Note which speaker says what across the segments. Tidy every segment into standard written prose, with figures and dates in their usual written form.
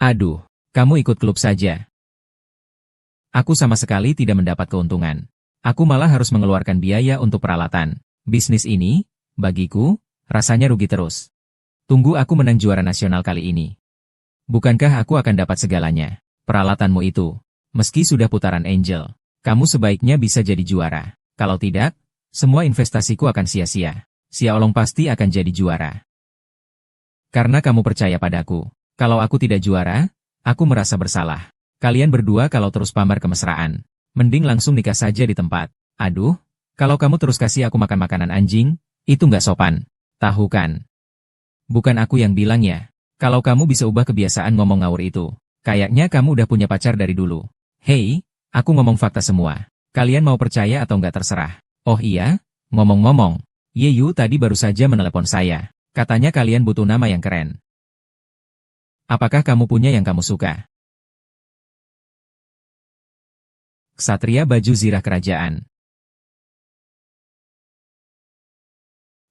Speaker 1: Aduh, kamu ikut klub saja. Aku sama sekali tidak mendapat keuntungan. Aku malah harus mengeluarkan biaya untuk peralatan. Bisnis ini, bagiku, rasanya rugi terus. Tunggu aku menang juara nasional kali ini. Bukankah aku akan dapat segalanya? Peralatanmu itu. Meski sudah putaran Angel, kamu sebaiknya bisa jadi juara. Kalau tidak, semua investasiku akan sia-sia. Xiaolong pasti akan jadi juara. Karena kamu percaya padaku. Kalau aku tidak juara, aku merasa bersalah. Kalian berdua kalau terus pamer kemesraan, mending langsung nikah saja di tempat. Aduh, kalau kamu terus kasih aku makan makanan anjing, itu nggak sopan. Tahu kan? Bukan aku yang bilang ya. Kalau kamu bisa ubah kebiasaan ngomong ngawur itu, kayaknya kamu udah punya pacar dari dulu. Hei, aku ngomong fakta semua. Kalian mau percaya atau nggak terserah. Oh iya, ngomong-ngomong, Yeyu tadi baru saja menelepon saya. Katanya kalian butuh nama yang keren. Apakah kamu punya yang kamu suka? Ksatria baju zirah kerajaan.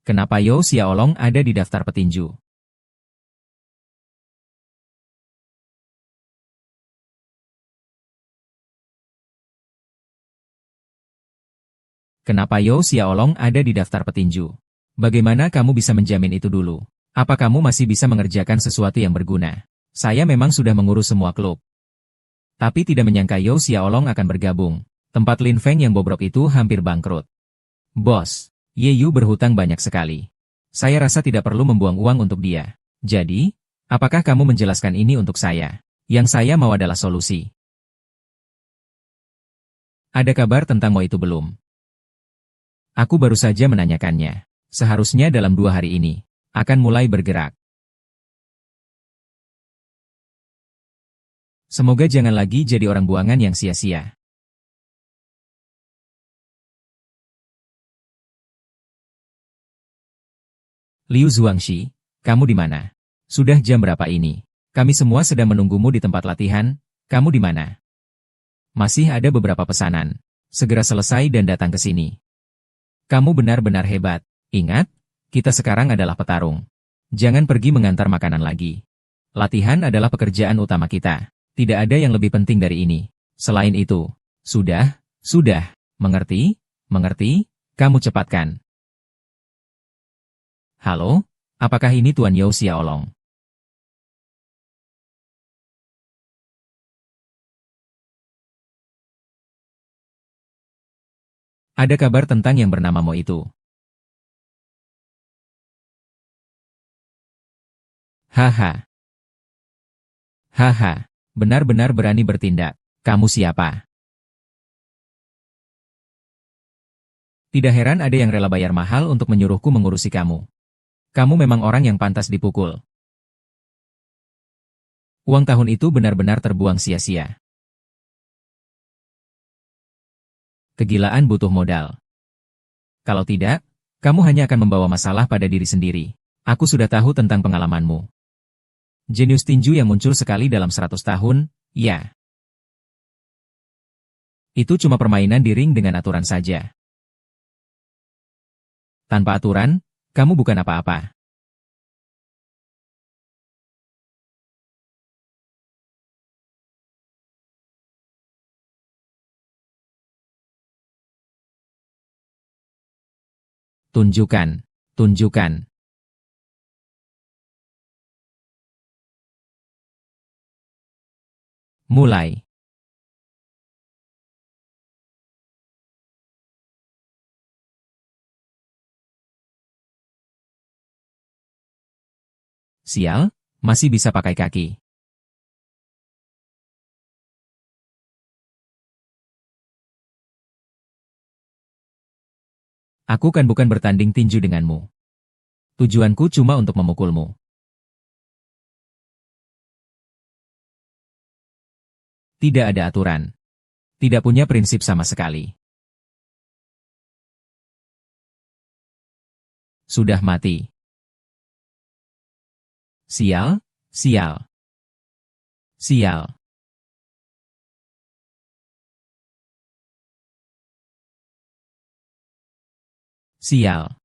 Speaker 1: Kenapa Yo Xiaolong ada di daftar petinju? Kenapa Yo Xiaolong ada di daftar petinju? Bagaimana kamu bisa menjamin itu dulu? Apa kamu masih bisa mengerjakan sesuatu yang berguna? Saya memang sudah mengurus semua klub. Tapi tidak menyangka Yo Xiaolong akan bergabung. Tempat Lin Feng yang bobrok itu hampir bangkrut. Bos, Ye Yu berhutang banyak sekali. Saya rasa tidak perlu membuang uang untuk dia. Jadi, apakah kamu menjelaskan ini untuk saya? Yang saya mau adalah solusi. Ada kabar tentang Mo itu belum? Aku baru saja menanyakannya. Seharusnya dalam 2 hari ini, akan mulai bergerak. Semoga jangan lagi jadi orang buangan yang sia-sia. Liu Zuangxi, kamu di mana? Sudah jam berapa ini? Kami semua sedang menunggumu di tempat latihan, kamu di mana? Masih ada beberapa pesanan. Segera selesai dan datang ke sini. Kamu benar-benar hebat. Ingat, kita sekarang adalah petarung. Jangan pergi mengantar makanan lagi. Latihan adalah pekerjaan utama kita. Tidak ada yang lebih penting dari ini. Selain itu, sudah, mengerti, kamu cepatkan. Halo, apakah ini Tuan Yo Xiaolong? Ada kabar tentang yang bernama Mo itu. Haha, haha, benar-benar berani bertindak. Kamu siapa? Tidak heran ada yang rela bayar mahal untuk menyuruhku mengurusi kamu. Kamu memang orang yang pantas dipukul. Uang tahun itu benar-benar terbuang sia-sia. Kegilaan butuh modal. Kalau tidak, kamu hanya akan membawa masalah pada diri sendiri. Aku sudah tahu tentang pengalamanmu. Jenius tinju yang muncul sekali dalam 100 tahun, ya. Itu cuma permainan di ring dengan aturan saja. Tanpa aturan, kamu bukan apa-apa. Tunjukkan, tunjukkan. Mulai. Sial, masih bisa pakai kaki. Aku kan bukan bertanding tinju denganmu. Tujuanku cuma untuk memukulmu. Tidak ada aturan. Tidak punya prinsip sama sekali. Sudah mati. Sial, sial, sial. Sial.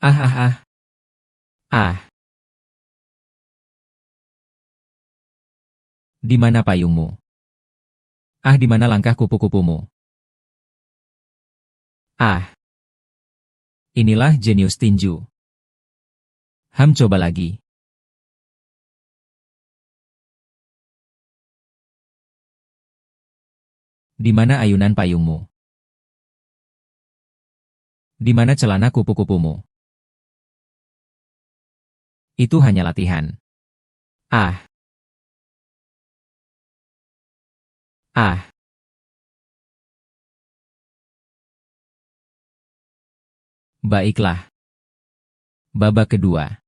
Speaker 1: Ah ah ah, ah, di mana payungmu? Ah, di mana langkah kupu-kupumu? Ah, inilah jenius tinju. Coba lagi. Di mana ayunan payungmu? Di mana celana kupu-kupumu? Itu hanya latihan. Ah, ah, baiklah. Babak kedua.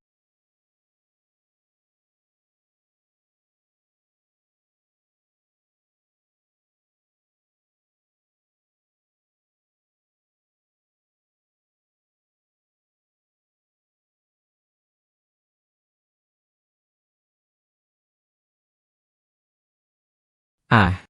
Speaker 1: Ah,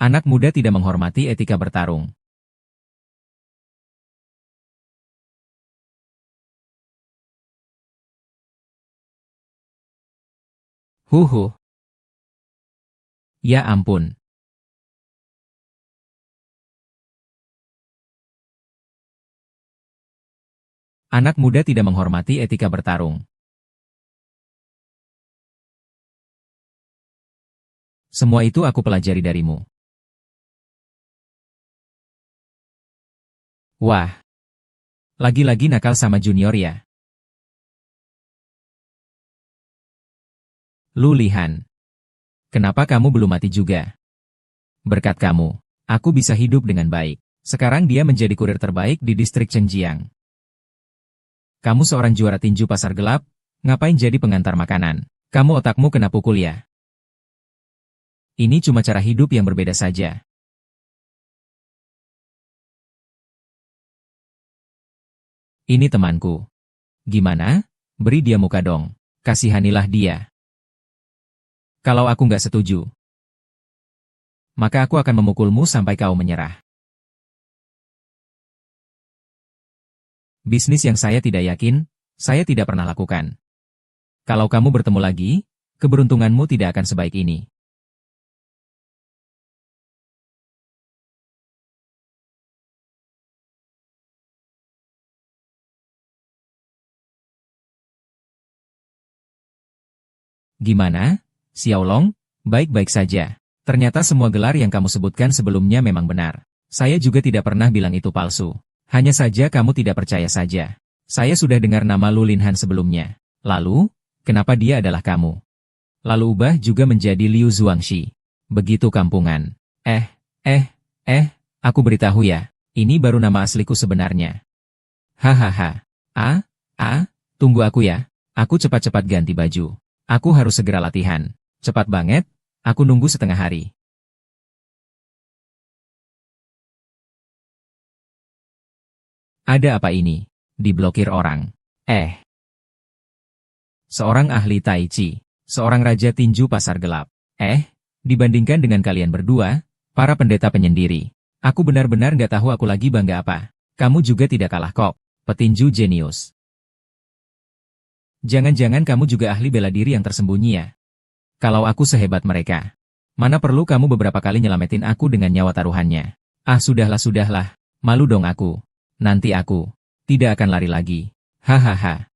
Speaker 1: anak muda tidak menghormati etika bertarung. Huhu, ya ampun. Anak muda tidak menghormati etika bertarung. Semua itu aku pelajari darimu. Wah, lagi-lagi nakal sama junior ya. Lu Lihan, kenapa kamu belum mati juga? Berkat kamu, aku bisa hidup dengan baik. Sekarang dia menjadi kurir terbaik di distrik Chenjiang. Kamu seorang juara tinju pasar gelap, ngapain jadi pengantar makanan? Kamu otakmu kena pukul ya? Ini cuma cara hidup yang berbeda saja. Ini temanku. Gimana? Beri dia muka dong. Kasihanilah dia. Kalau aku nggak setuju, maka aku akan memukulmu sampai kau menyerah. Bisnis yang saya tidak yakin, saya tidak pernah lakukan. Kalau kamu bertemu lagi, keberuntunganmu tidak akan sebaik ini. Gimana? Xiaolong, baik-baik saja. Ternyata semua gelar yang kamu sebutkan sebelumnya memang benar. Saya juga tidak pernah bilang itu palsu. Hanya saja kamu tidak percaya saja. Saya sudah dengar nama Lu Linhan sebelumnya. Lalu, kenapa dia adalah kamu? Lalu ubah juga menjadi Liu Zuangxi. Begitu kampungan. Eh, eh, aku beritahu ya. Ini baru nama asliku sebenarnya. Hahaha. Ah, tunggu aku ya. Aku cepat-cepat ganti baju. Aku harus segera latihan. Cepat banget, aku nunggu setengah hari. Ada apa ini? Diblokir orang. Seorang ahli Tai Chi. Seorang raja tinju pasar gelap. Dibandingkan dengan kalian berdua, para pendeta penyendiri. Aku benar-benar nggak tahu aku lagi bangga apa. Kamu juga tidak kalah kok. Petinju jenius. Jangan-jangan kamu juga ahli bela diri yang tersembunyi ya? Kalau aku sehebat mereka, mana perlu kamu beberapa kali nyelamatin aku dengan nyawa taruhannya? Ah, sudahlah. Malu dong aku. Nanti aku tidak akan lari lagi. Hahaha.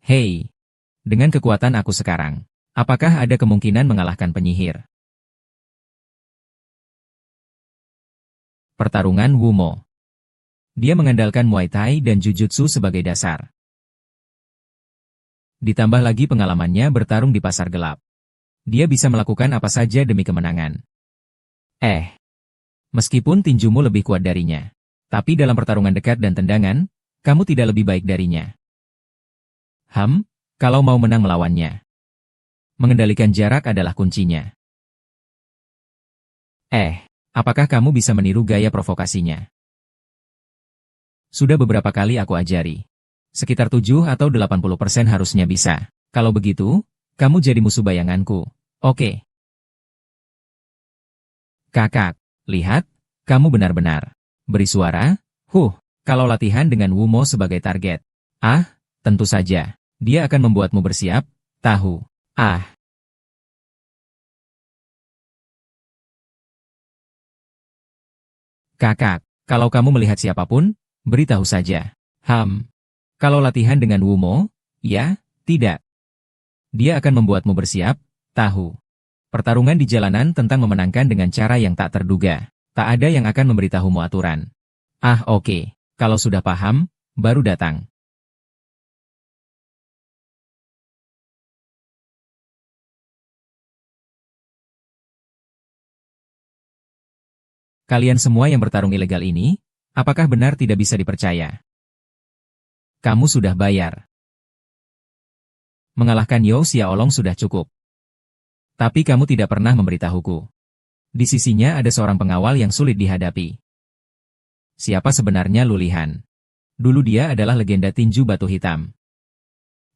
Speaker 1: Hei, dengan kekuatan aku sekarang, apakah ada kemungkinan mengalahkan penyihir? Pertarungan Wumo. Dia mengandalkan Muay Thai dan Jujutsu sebagai dasar. Ditambah lagi pengalamannya bertarung di pasar gelap. Dia bisa melakukan apa saja demi kemenangan. Meskipun tinjumu lebih kuat darinya, tapi dalam pertarungan dekat dan tendangan, kamu tidak lebih baik darinya. Kalau mau menang melawannya, mengendalikan jarak adalah kuncinya. Apakah kamu bisa meniru gaya provokasinya? Sudah beberapa kali aku ajari. Sekitar 7 atau 80% harusnya bisa. Kalau begitu, kamu jadi musuh bayanganku. Oke. Kakak, lihat, kamu benar-benar beri suara. Kalau latihan dengan Wumo sebagai target. Tentu saja. Dia akan membuatmu bersiap, tahu. Kakak, kalau kamu melihat siapapun, beritahu saja. Kalau latihan dengan Wumo, ya, tidak. Dia akan membuatmu bersiap, tahu. Pertarungan di jalanan tentang memenangkan dengan cara yang tak terduga. Tak ada yang akan memberitahumu aturan. Oke. Kalau sudah paham, baru datang. Kalian semua yang bertarung ilegal ini, apakah benar tidak bisa dipercaya? Kamu sudah bayar. Mengalahkan You Xiaolong sudah cukup. Tapi kamu tidak pernah memberitahuku. Di sisinya ada seorang pengawal yang sulit dihadapi. Siapa sebenarnya Lulihan? Dulu dia adalah legenda tinju batu hitam.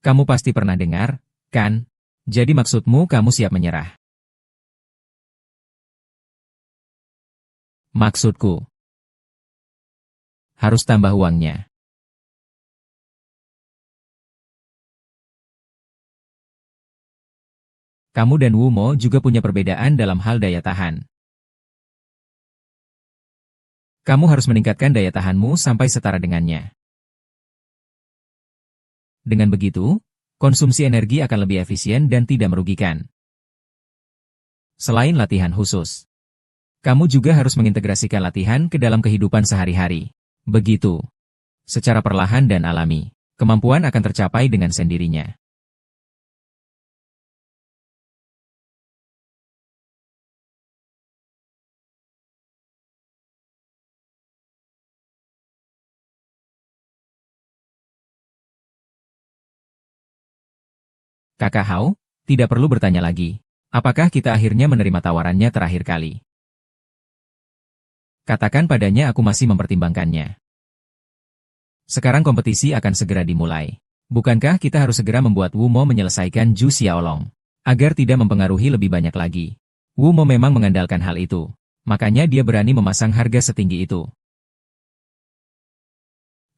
Speaker 1: Kamu pasti pernah dengar, kan? Jadi maksudmu kamu siap menyerah? Maksudku, harus tambah uangnya. Kamu dan Wumo juga punya perbedaan dalam hal daya tahan. Kamu harus meningkatkan daya tahanmu sampai setara dengannya. Dengan begitu, konsumsi energi akan lebih efisien dan tidak merugikan. Selain latihan khusus, kamu juga harus mengintegrasikan latihan ke dalam kehidupan sehari-hari. Begitu. Secara perlahan dan alami, kemampuan akan tercapai dengan sendirinya. Kakak Hao, tidak perlu bertanya lagi. Apakah kita akhirnya menerima tawarannya terakhir kali? Katakan padanya aku masih mempertimbangkannya. Sekarang kompetisi akan segera dimulai. Bukankah kita harus segera membuat Wumo menyelesaikan Zhu Xiaolong? Agar tidak mempengaruhi lebih banyak lagi. Wumo memang mengandalkan hal itu. Makanya dia berani memasang harga setinggi itu.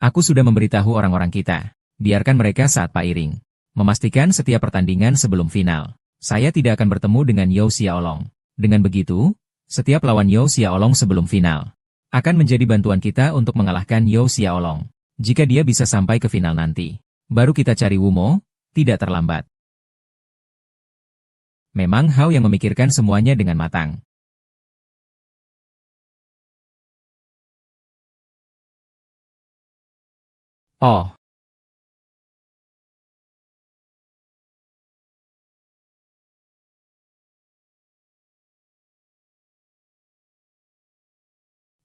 Speaker 1: Aku sudah memberitahu orang-orang kita. Biarkan mereka saat pairing. Memastikan setiap pertandingan sebelum final. Saya tidak akan bertemu dengan You Xiaolong. Dengan begitu, setiap lawan You Xiaolong sebelum final akan menjadi bantuan kita untuk mengalahkan You Xiaolong. Jika dia bisa sampai ke final nanti, baru kita cari Wumo, tidak terlambat. Memang Hao yang memikirkan semuanya dengan matang. Oh,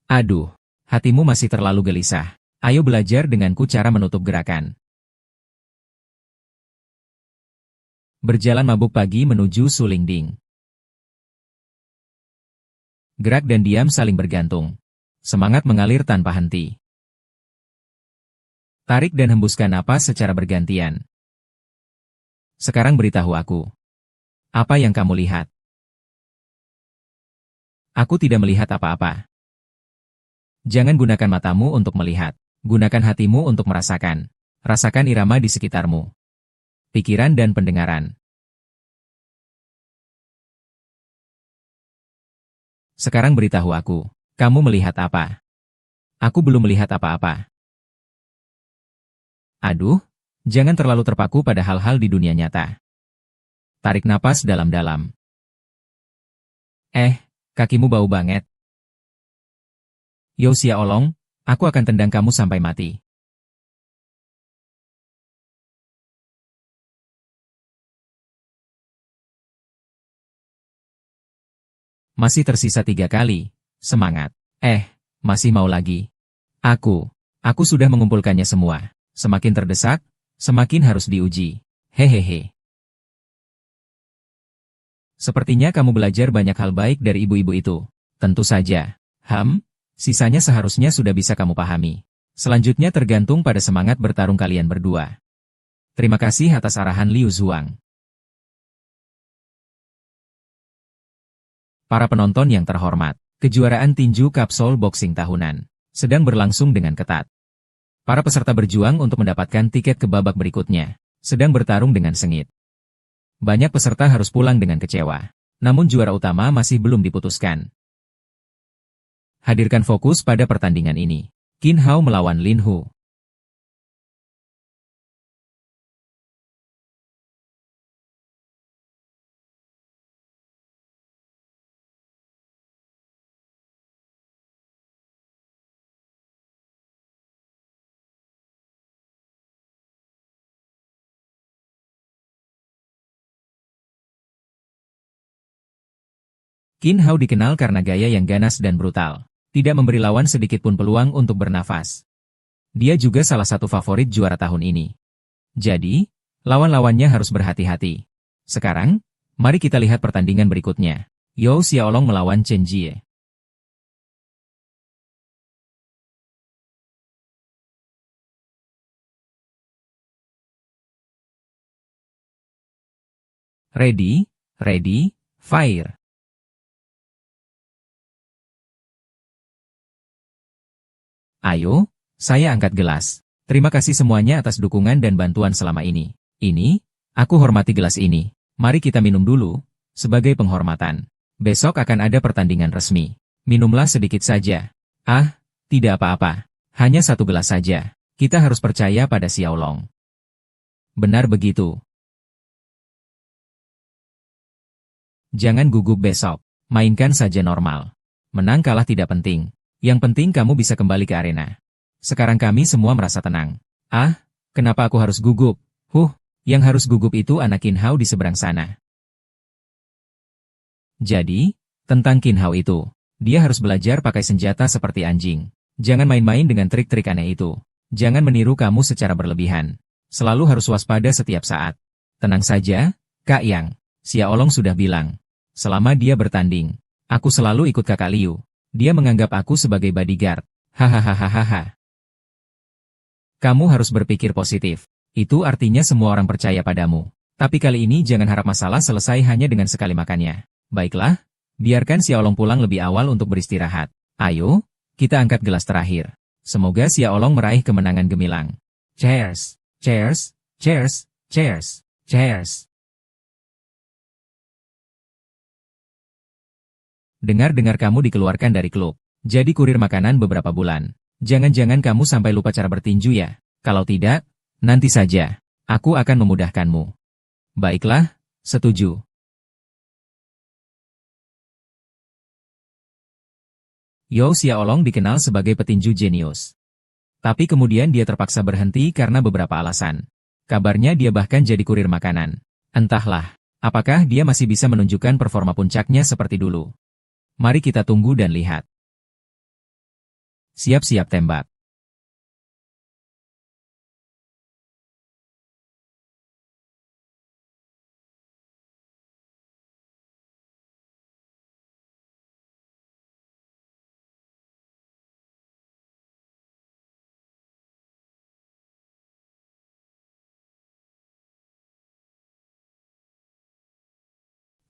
Speaker 1: aduh, hatimu masih terlalu gelisah. Ayo belajar denganku cara menutup gerakan. Berjalan mabuk pagi menuju Sulingding. Gerak dan diam saling bergantung. Semangat mengalir tanpa henti. Tarik dan hembuskan napas secara bergantian. Sekarang beritahu aku. Apa yang kamu lihat? Aku tidak melihat apa-apa. Jangan gunakan matamu untuk melihat. Gunakan hatimu untuk merasakan. Rasakan irama di sekitarmu. Pikiran dan pendengaran. Sekarang beritahu aku. Kamu melihat apa? Aku belum melihat apa-apa. Aduh, jangan terlalu terpaku pada hal-hal di dunia nyata. Tarik napas dalam-dalam. Kakimu bau banget. Yo Sia Olong, aku akan tendang kamu sampai mati. Masih tersisa 3 kali. Semangat. Masih mau lagi. Aku sudah mengumpulkannya semua. Semakin terdesak, semakin harus diuji. Hehehe. Sepertinya kamu belajar banyak hal baik dari ibu-ibu itu. Tentu saja. Sisanya seharusnya sudah bisa kamu pahami. Selanjutnya tergantung pada semangat bertarung kalian berdua. Terima kasih atas arahan Liu Zuang. Para penonton yang terhormat, kejuaraan tinju kapsul boxing tahunan sedang berlangsung dengan ketat. Para peserta berjuang untuk mendapatkan tiket ke babak berikutnya, sedang bertarung dengan sengit. Banyak peserta harus pulang dengan kecewa, namun juara utama masih belum diputuskan. Hadirkan fokus pada pertandingan ini. Qin Hao melawan Lin Hu. Qin Hao dikenal karena gaya yang ganas dan brutal, tidak memberi lawan sedikit pun peluang untuk bernafas. Dia juga salah satu favorit juara tahun ini. Jadi, lawan-lawannya harus berhati-hati. Sekarang, mari kita lihat pertandingan berikutnya. Yao Xiaolong melawan Chen Jie. Ready, fire. Ayo, saya angkat gelas. Terima kasih semuanya atas dukungan dan bantuan selama ini. Aku hormati gelas ini. Mari kita minum dulu, sebagai penghormatan. Besok akan ada pertandingan resmi. Minumlah sedikit saja. Tidak apa-apa. Hanya 1 gelas saja. Kita harus percaya pada Xiaolong. Benar begitu. Jangan gugup besok. Mainkan saja normal. Menang kalah tidak penting. Yang penting kamu bisa kembali ke arena. Sekarang kami semua merasa tenang. Kenapa aku harus gugup? Yang harus gugup itu anak Qin Hao di seberang sana. Jadi, tentang Qin Hao itu, dia harus belajar pakai senjata seperti anjing. Jangan main-main dengan trik-trik aneh itu. Jangan meniru kamu secara berlebihan. Selalu harus waspada setiap saat. Tenang saja, Kak Yang. Xiaolong sudah bilang. Selama dia bertanding, aku selalu ikut Kakak Liu. Dia menganggap aku sebagai bodyguard. Hahaha. Kamu harus berpikir positif. Itu artinya semua orang percaya padamu. Tapi kali ini jangan harap masalah selesai hanya dengan sekali makannya. Baiklah, biarkan Xiaolong pulang lebih awal untuk beristirahat. Ayo, kita angkat gelas terakhir. Semoga Xiaolong meraih kemenangan gemilang. Cheers! Cheers! Cheers! Cheers! Cheers! Dengar-dengar kamu dikeluarkan dari klub. Jadi kurir makanan beberapa bulan. Jangan-jangan kamu sampai lupa cara bertinju ya? Kalau tidak, nanti saja. Aku akan memudahkanmu. Baiklah, setuju. Yao Xiaolong dikenal sebagai petinju jenius. Tapi kemudian dia terpaksa berhenti karena beberapa alasan. Kabarnya dia bahkan jadi kurir makanan. Entahlah, apakah dia masih bisa menunjukkan performa puncaknya seperti dulu. Mari kita tunggu dan lihat. Siap-siap tembak.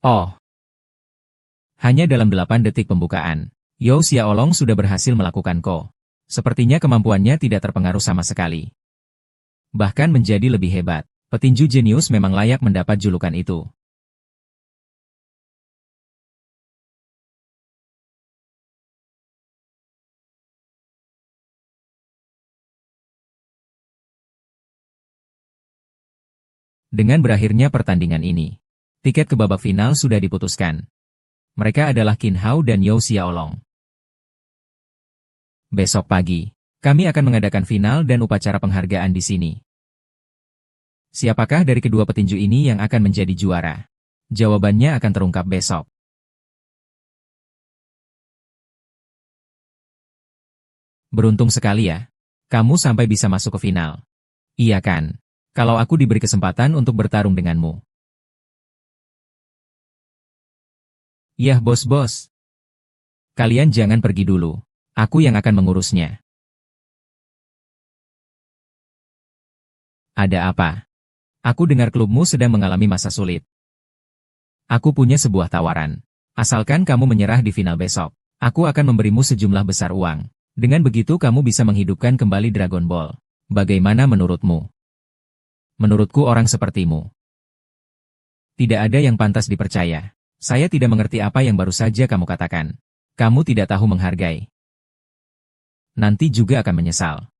Speaker 1: Oh, hanya dalam 8 detik pembukaan, Yao Xiaolong sudah berhasil melakukan ko. Sepertinya kemampuannya tidak terpengaruh sama sekali. Bahkan menjadi lebih hebat. Petinju jenius memang layak mendapat julukan itu. Dengan berakhirnya pertandingan ini, tiket ke babak final sudah diputuskan. Mereka adalah Qin Hao dan Yao Xiaolong. Besok pagi, kami akan mengadakan final dan upacara penghargaan di sini. Siapakah dari kedua petinju ini yang akan menjadi juara? Jawabannya akan terungkap besok. Beruntung sekali ya. Kamu sampai bisa masuk ke final. Iya kan? Kalau aku diberi kesempatan untuk bertarung denganmu. Yah bos-bos. Kalian jangan pergi dulu. Aku yang akan mengurusnya. Ada apa? Aku dengar klubmu sedang mengalami masa sulit. Aku punya sebuah tawaran. Asalkan kamu menyerah di final besok, aku akan memberimu sejumlah besar uang. Dengan begitu kamu bisa menghidupkan kembali Dragon Ball. Bagaimana menurutmu? Menurutku orang sepertimu tidak ada yang pantas dipercaya. Saya tidak mengerti apa yang baru saja kamu katakan. Kamu tidak tahu menghargai. Nanti juga akan menyesal.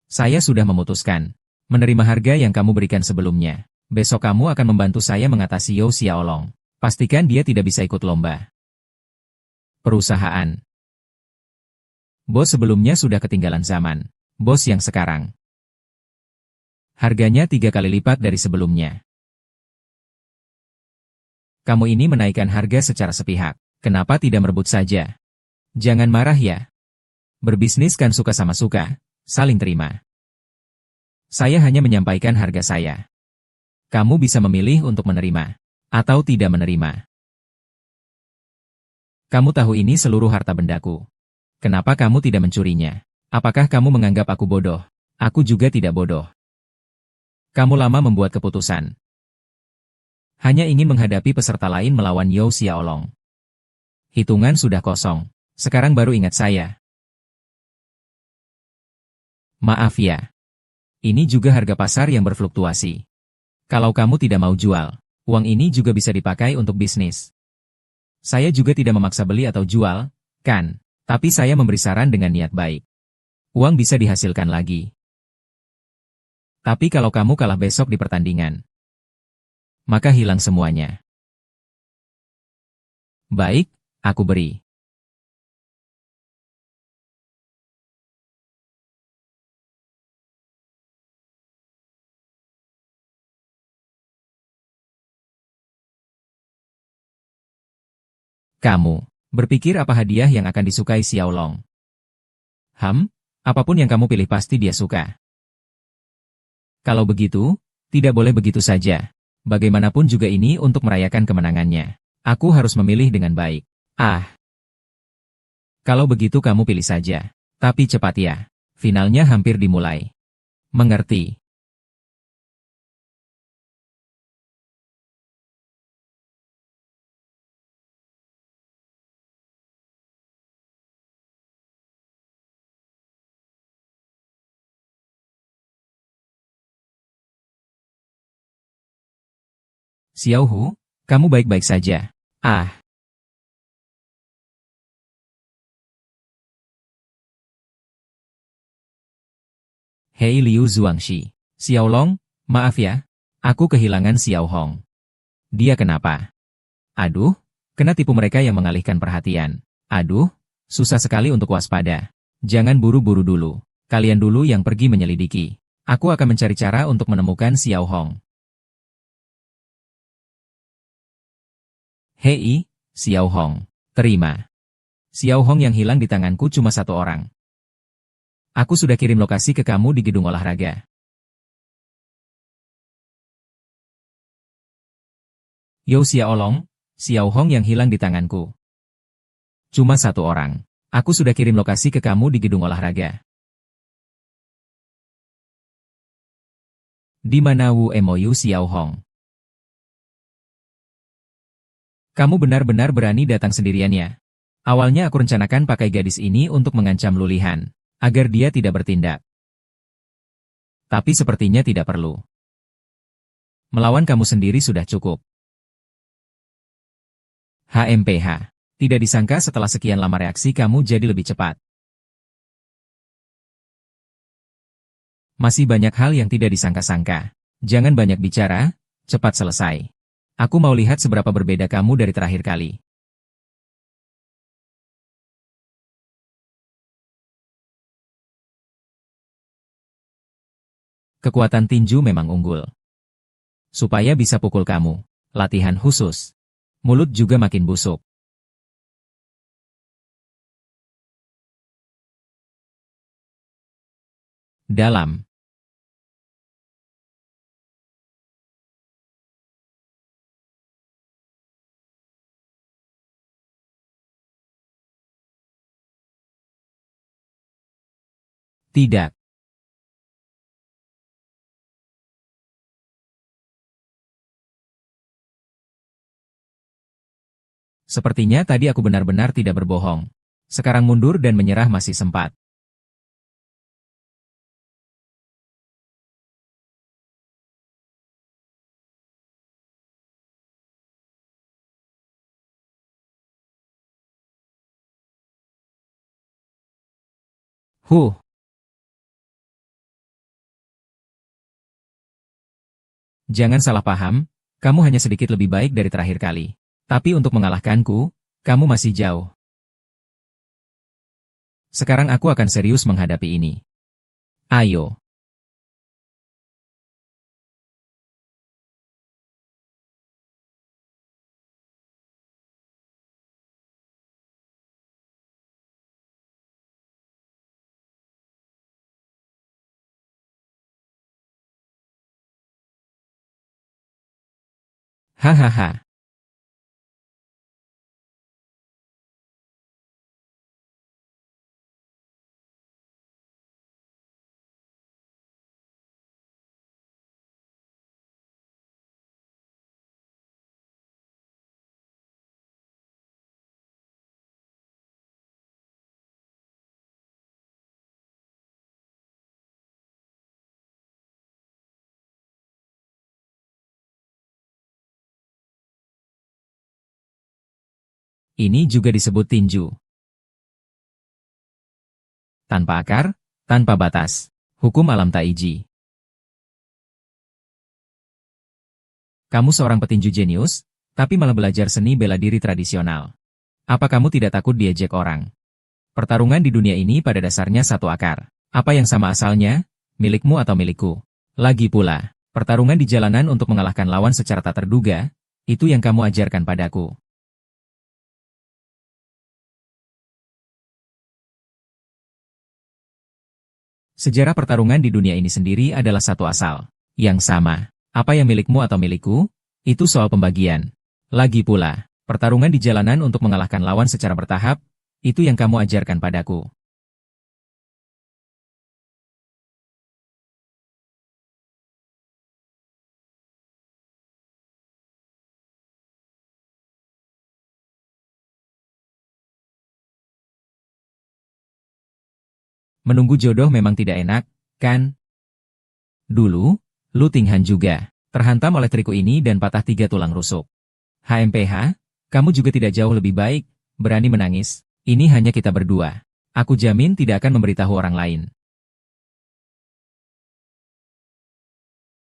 Speaker 1: Saya sudah memutuskan menerima harga yang kamu berikan sebelumnya. Besok kamu akan membantu saya mengatasi Yao Xiaolong. Pastikan dia tidak bisa ikut lomba. Perusahaan. Bos sebelumnya sudah ketinggalan zaman. Bos yang sekarang. Harganya 3 kali lipat dari sebelumnya. Kamu ini menaikkan harga secara sepihak. Kenapa tidak merebut saja? Jangan marah ya. Berbisnis kan suka sama suka, saling terima. Saya hanya menyampaikan harga saya. Kamu bisa memilih untuk menerima atau tidak menerima. Kamu tahu ini seluruh harta bendaku. Kenapa kamu tidak mencurinya? Apakah kamu menganggap aku bodoh? Aku juga tidak bodoh. Kamu lama membuat keputusan. Hanya ingin menghadapi peserta lain melawan Yao Xiaolong. Hitungan sudah kosong. Sekarang baru ingat saya. Maaf ya. Ini juga harga pasar yang berfluktuasi. Kalau kamu tidak mau jual, uang ini juga bisa dipakai untuk bisnis. Saya juga tidak memaksa beli atau jual, kan? Tapi saya memberi saran dengan niat baik. Uang bisa dihasilkan lagi. Tapi kalau kamu kalah besok di pertandingan, maka hilang semuanya. Baik, aku beri. Kamu berpikir apa hadiah yang akan disukai Xiaolong? Apapun yang kamu pilih pasti dia suka. Kalau begitu, tidak boleh begitu saja. Bagaimanapun juga ini untuk merayakan kemenangannya. Aku harus memilih dengan baik. Kalau begitu kamu pilih saja. Tapi cepat ya. Finalnya hampir dimulai. Mengerti? Xiaohu, kamu baik-baik saja. Hei Liu Zuangxi. Xiaolong, maaf ya. Aku kehilangan Xiaohong. Dia kenapa? Aduh, kena tipu mereka yang mengalihkan perhatian. Aduh, susah sekali untuk waspada. Jangan buru-buru dulu. Kalian dulu yang pergi menyelidiki. Aku akan mencari cara untuk menemukan Xiaohong. Hei, Xiaohong. Terima. Xiaohong yang hilang di tanganku cuma satu orang. Aku sudah kirim lokasi ke kamu di gedung olahraga. Yo Xiaohong yang hilang di tanganku. Cuma satu orang. Aku sudah kirim lokasi ke kamu di gedung olahraga. Di mana Wu Mou Xiaohong? Kamu benar-benar berani datang sendirian ya? Awalnya aku rencanakan pakai gadis ini untuk mengancam Lulihan, agar dia tidak bertindak. Tapi sepertinya tidak perlu. Melawan kamu sendiri sudah cukup. HMPH. Tidak disangka setelah sekian lama reaksi kamu jadi lebih cepat. Masih banyak hal yang tidak disangka-sangka. Jangan banyak bicara, cepat selesai. Aku mau lihat seberapa berbeda kamu dari terakhir kali. Kekuatan tinju memang unggul. Supaya bisa pukul kamu. Latihan khusus. Mulut juga makin busuk. Dalam. Tidak. Sepertinya tadi aku benar-benar tidak berbohong. Sekarang mundur dan menyerah masih sempat. Huh, jangan salah paham, kamu hanya sedikit lebih baik dari terakhir kali. Tapi untuk mengalahkanku, kamu masih jauh. Sekarang aku akan serius menghadapi ini. Ayo. Hahaha. Ini juga disebut tinju. Tanpa akar, tanpa batas. Hukum alam Taiji. Kamu seorang petinju jenius, tapi malah belajar seni bela diri tradisional. Apa kamu tidak takut diejek orang? Pertarungan di dunia ini pada dasarnya satu akar. Apa yang sama asalnya? Milikmu atau milikku? Lagi pula, pertarungan di jalanan untuk mengalahkan lawan secara tak terduga, itu yang kamu ajarkan padaku. Sejarah pertarungan di dunia ini sendiri adalah satu asal. Yang sama. Apa yang milikmu atau milikku? Itu soal pembagian. Lagi pula, pertarungan di jalanan untuk mengalahkan lawan secara bertahap, itu yang kamu ajarkan padaku. Menunggu jodoh memang tidak enak, kan? Dulu, Lu Tinghan juga terhantam oleh triku ini dan patah 3 tulang rusuk. HMPH, kamu juga tidak jauh lebih baik, berani menangis. Ini hanya kita berdua. Aku jamin tidak akan memberitahu orang lain.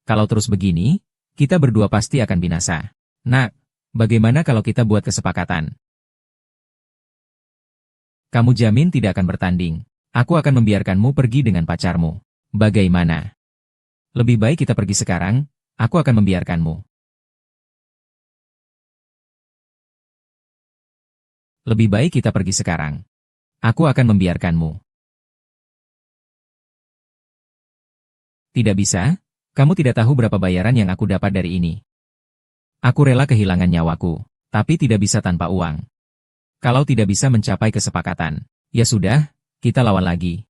Speaker 1: Kalau terus begini, kita berdua pasti akan binasa. Nak, bagaimana kalau kita buat kesepakatan? Kamu jamin tidak akan bertanding. Aku akan membiarkanmu pergi dengan pacarmu. Bagaimana? Lebih baik kita pergi sekarang, aku akan membiarkanmu. Lebih baik kita pergi sekarang. Aku akan membiarkanmu. Tidak bisa? Kamu tidak tahu berapa bayaran yang aku dapat dari ini. Aku rela kehilangan nyawaku, tapi tidak bisa tanpa uang. Kalau tidak bisa mencapai kesepakatan, ya sudah, kita lawan lagi.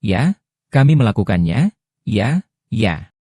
Speaker 1: Ya, kami melakukannya. Ya, ya.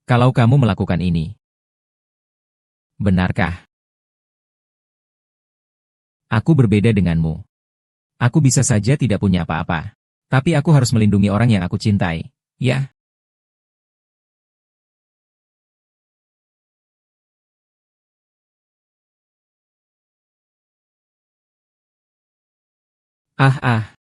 Speaker 1: Kalau kamu melakukan ini, benarkah? Aku berbeda denganmu. Aku bisa saja tidak punya apa-apa. Tapi aku harus melindungi orang yang aku cintai. Ya, ah.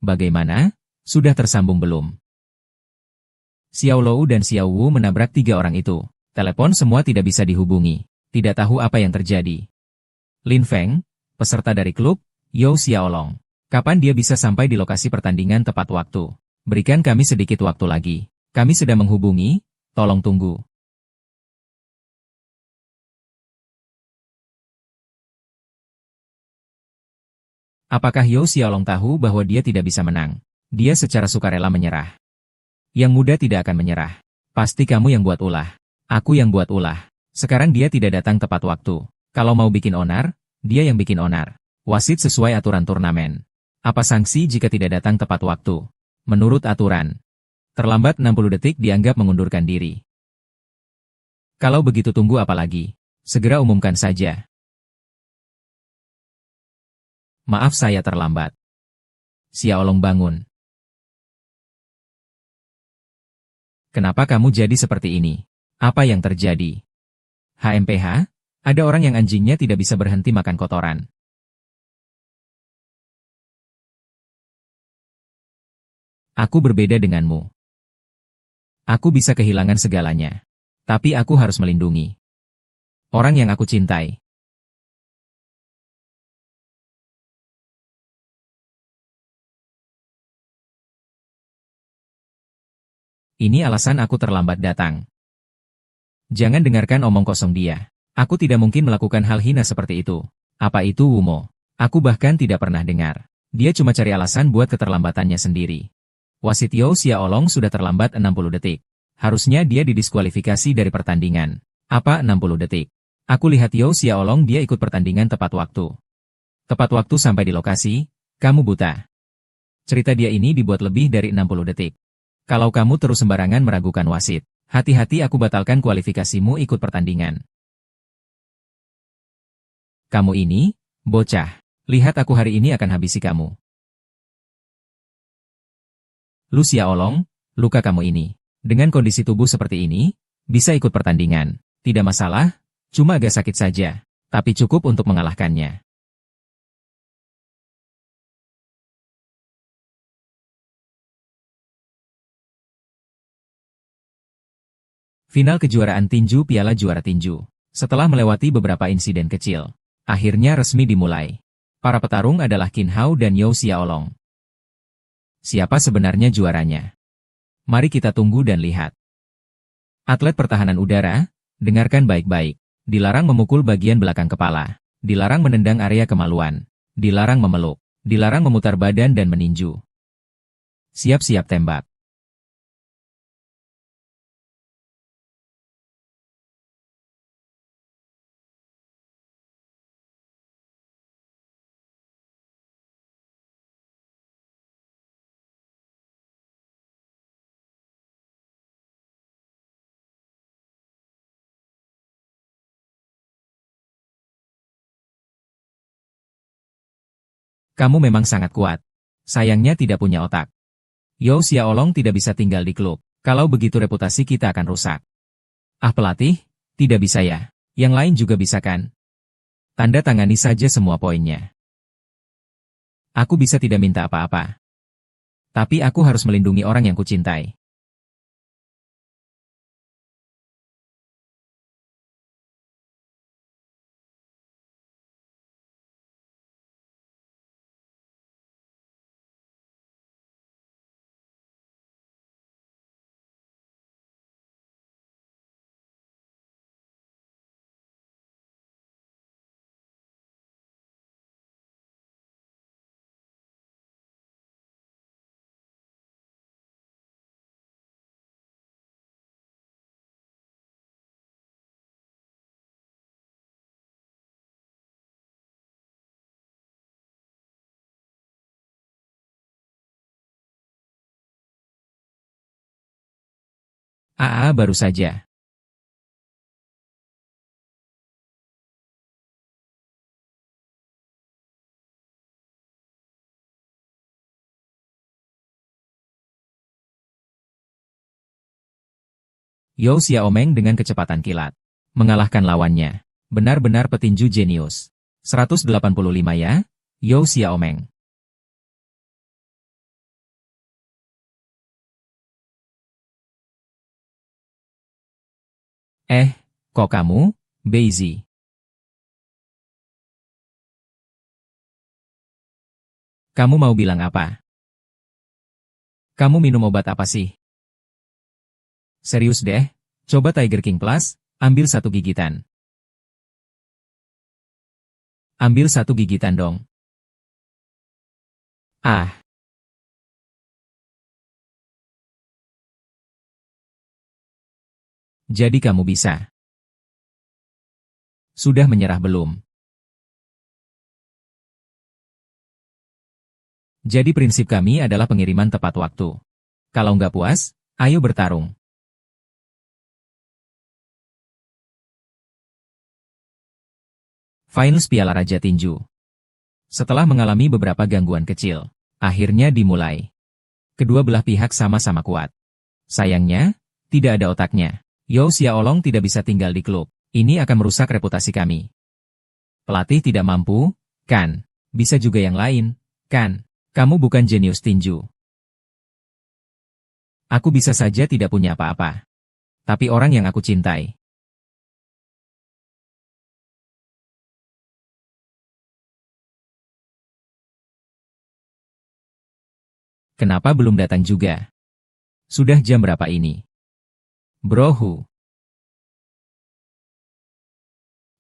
Speaker 1: Bagaimana? Sudah tersambung belum? Xiao Lou dan Xiao Wu menabrak 3 orang itu. Telepon semua tidak bisa dihubungi. Tidak tahu apa yang terjadi. Lin Feng, peserta dari klub, You Xiaolong. Kapan dia bisa sampai di lokasi pertandingan tepat waktu? Berikan kami sedikit waktu lagi. Kami sedang menghubungi, tolong tunggu. Apakah You Xiaolong tahu bahwa dia tidak bisa menang? Dia secara sukarela menyerah. Yang muda tidak akan menyerah. Pasti kamu yang buat ulah. Aku yang buat ulah. Sekarang dia tidak datang tepat waktu. Kalau mau bikin onar, dia yang bikin onar. Wasit sesuai aturan turnamen. Apa sanksi jika tidak datang tepat waktu? Menurut aturan, terlambat 60 detik dianggap mengundurkan diri. Kalau begitu tunggu apa lagi? Segera umumkan saja. Maaf saya terlambat. Xiaolong bangun. Kenapa kamu jadi seperti ini? Apa yang terjadi? HMPH? Ada orang yang anjingnya tidak bisa berhenti makan kotoran. Aku berbeda denganmu. Aku bisa kehilangan segalanya. Tapi aku harus melindungi orang yang aku cintai. Ini alasan aku terlambat datang. Jangan dengarkan omong kosong dia. Aku tidak mungkin melakukan hal hina seperti itu. Apa itu Wumo? Aku bahkan tidak pernah dengar. Dia cuma cari alasan buat keterlambatannya sendiri. Wasit You Xiaolong sudah terlambat 60 detik. Harusnya dia didiskualifikasi dari pertandingan. Apa 60 detik? Aku lihat You Xiaolong dia ikut pertandingan tepat waktu. Tepat waktu sampai di lokasi, kamu buta. Cerita dia ini dibuat lebih dari 60 detik. Kalau kamu terus sembarangan meragukan wasit, hati-hati aku batalkan kualifikasimu ikut pertandingan. Kamu ini, bocah. Lihat aku hari ini akan habisi kamu. Lu Xiaolong, luka kamu ini. Dengan kondisi tubuh seperti ini, bisa ikut pertandingan. Tidak masalah, cuma agak sakit saja. Tapi cukup untuk mengalahkannya. Final kejuaraan tinju Piala Juara Tinju. Setelah melewati beberapa insiden kecil, akhirnya resmi dimulai. Para petarung adalah Qin Hao dan You Xiaolong. Siapa sebenarnya juaranya? Mari kita tunggu dan lihat. Atlet pertahanan udara, dengarkan baik-baik. Dilarang memukul bagian belakang kepala. Dilarang menendang area kemaluan. Dilarang memeluk. Dilarang memutar badan dan meninju. Siap-siap tembak. Kamu memang sangat kuat. Sayangnya tidak punya otak. You Xiaolong tidak bisa tinggal di klub. Kalau begitu reputasi kita akan rusak. Ah pelatih, tidak bisa ya. Yang lain juga bisa kan? Tanda tangani saja semua poinnya. Aku bisa tidak minta apa-apa. Tapi aku harus melindungi orang yang kucintai. Baru saja. Yao Xiaomeng dengan kecepatan kilat. Mengalahkan lawannya. Benar-benar petinju jenius. 185 ya, Yao Xiaomeng. Kok kamu, Beizi? Kamu mau bilang apa? Kamu minum obat apa sih? Serius deh, coba Tiger King Plus, ambil satu gigitan. Ambil satu gigitan dong. Ah, jadi kamu bisa. Sudah menyerah belum? Jadi prinsip kami adalah pengiriman tepat waktu. Kalau nggak puas, ayo bertarung. Finals Piala Raja Tinju. Setelah mengalami beberapa gangguan kecil, akhirnya dimulai. Kedua belah pihak sama-sama kuat. Sayangnya, tidak ada otaknya. Yao Xiaolong tidak bisa tinggal di klub. Ini akan merusak reputasi kami. Pelatih tidak mampu, kan? Bisa juga yang lain, kan? Kamu bukan jenius tinju. Aku bisa saja tidak punya apa-apa. Tapi orang yang aku cintai. Kenapa belum datang juga? Sudah jam berapa ini? Brohu.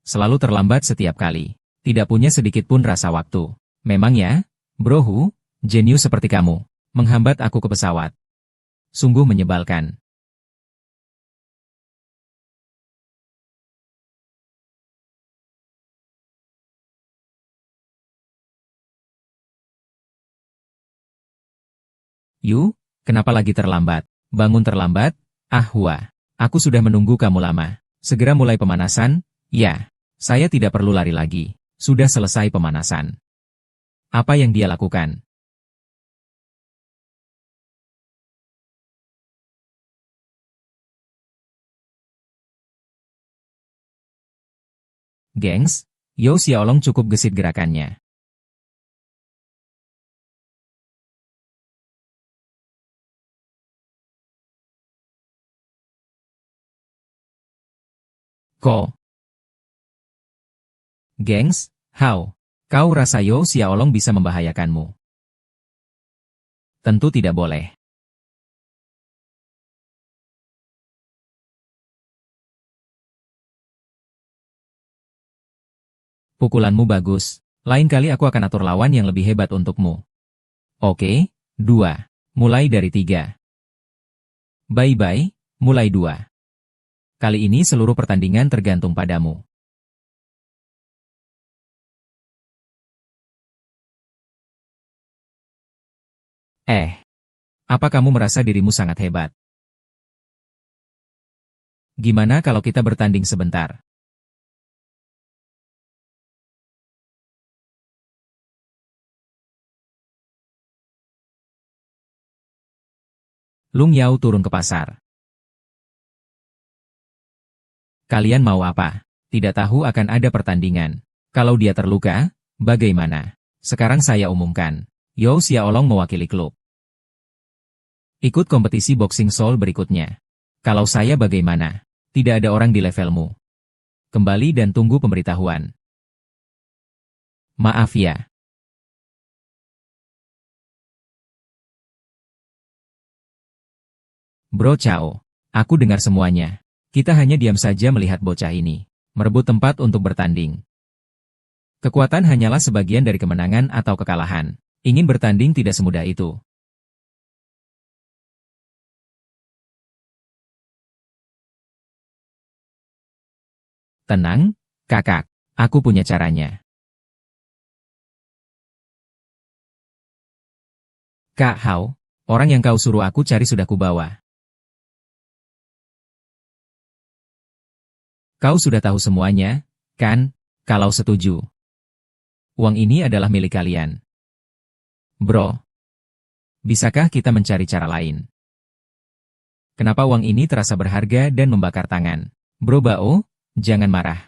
Speaker 1: Selalu terlambat setiap kali. Tidak punya sedikit pun rasa waktu. Memang ya, Brohu, jenius seperti kamu, menghambat aku ke pesawat. Sungguh menyebalkan. Kenapa lagi terlambat? Bangun terlambat? Wah. Aku sudah menunggu kamu lama. Segera mulai pemanasan? Ya. Saya tidak perlu lari lagi. Sudah selesai pemanasan. Apa yang dia lakukan? Gengs, Yao Xiaolong cukup gesit gerakannya. Ko. Gengs, how? Kau rasa Yao Xiaolong bisa membahayakanmu? Tentu tidak boleh. Pukulanmu bagus. Lain kali aku akan atur lawan yang lebih hebat untukmu. Oke, 2. Mulai dari 3. Bye-bye, mulai 2. Kali ini seluruh pertandingan tergantung padamu. Apa kamu merasa dirimu sangat hebat? Gimana kalau kita bertanding sebentar? Lung Yao turun ke pasar. Kalian mau apa? Tidak tahu akan ada pertandingan. Kalau dia terluka, bagaimana? Sekarang saya umumkan. Yao Xiaolong mewakili klub. Ikut kompetisi boxing Seoul berikutnya. Kalau saya bagaimana? Tidak ada orang di levelmu. Kembali dan tunggu pemberitahuan. Maaf ya. Bro Cao, aku dengar semuanya. Kita hanya diam saja melihat bocah ini. Merebut tempat untuk bertanding. Kekuatan hanyalah sebagian dari kemenangan atau kekalahan. Ingin bertanding tidak semudah itu. Tenang, kakak. Aku punya caranya. Kak Hao, orang yang kau suruh aku cari sudah kubawa. Kau sudah tahu semuanya, kan? Kalau setuju. Uang ini adalah milik kalian. Bro, bisakah kita mencari cara lain? Kenapa uang ini terasa berharga dan membakar tangan? Bro Bao, jangan marah.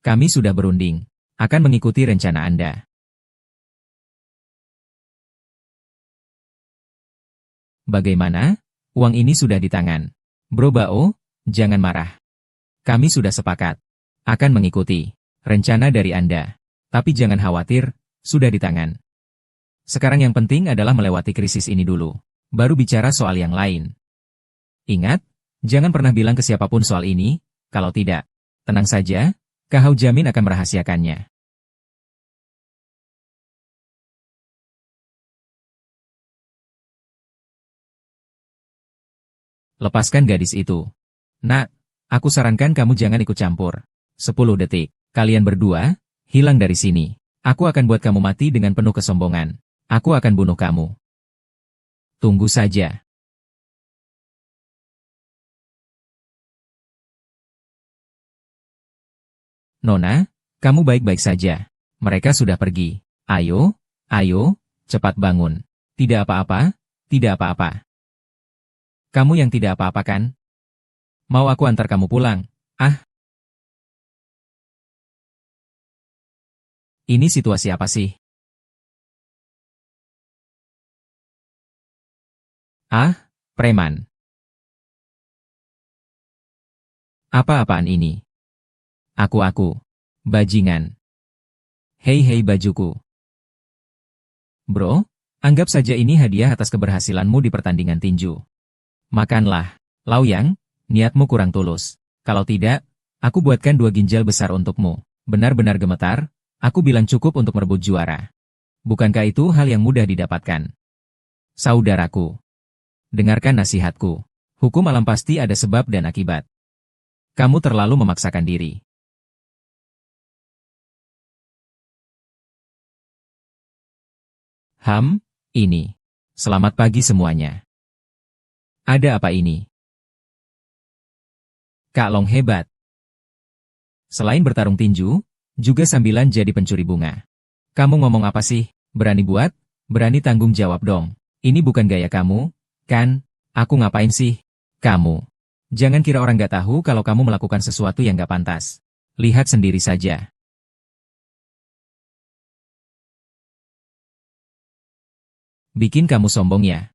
Speaker 1: Kami sudah berunding. Akan mengikuti rencana Anda. Bagaimana? Uang ini sudah di tangan. Bro Bao, jangan marah. Kami sudah sepakat. Akan mengikuti rencana dari Anda. Tapi jangan khawatir, sudah di tangan. Sekarang yang penting adalah melewati krisis ini dulu. Baru bicara soal yang lain. Ingat, jangan pernah bilang ke siapapun soal ini, kalau tidak. Tenang saja, Kak Hao jamin akan merahasiakannya. Lepaskan gadis itu. Nak, aku sarankan kamu jangan ikut campur. 10 detik. Kalian berdua, hilang dari sini. Aku akan buat kamu mati dengan penuh kesombongan. Aku akan bunuh kamu. Tunggu saja. Nona, kamu baik-baik saja. Mereka sudah pergi. Ayo, ayo, cepat bangun. Tidak apa-apa, tidak apa-apa. Kamu yang tidak apa-apa kan? Mau aku antar kamu pulang? Ah, ini situasi apa sih? Ah, preman. Apa-apaan ini? Aku. Bajingan. Hei bajuku. Bro, anggap saja ini hadiah atas keberhasilanmu di pertandingan tinju. Makanlah. Laoyang, niatmu kurang tulus. Kalau tidak, aku buatkan 2 ginjal besar untukmu. Benar-benar gemetar, aku bilang cukup untuk merebut juara. Bukankah itu hal yang mudah didapatkan? Saudaraku, dengarkan nasihatku. Hukum alam pasti ada sebab dan akibat. Kamu terlalu memaksakan diri. Ini. Selamat pagi semuanya. Ada apa ini? Kak Long hebat. Selain bertarung tinju, juga sambilan jadi pencuri bunga. Kamu ngomong apa sih? Berani buat? Berani tanggung jawab dong. Ini bukan gaya kamu, kan? Aku ngapain sih? Kamu. Jangan kira orang gak tahu kalau kamu melakukan sesuatu yang gak pantas. Lihat sendiri saja. Bikin kamu sombong ya?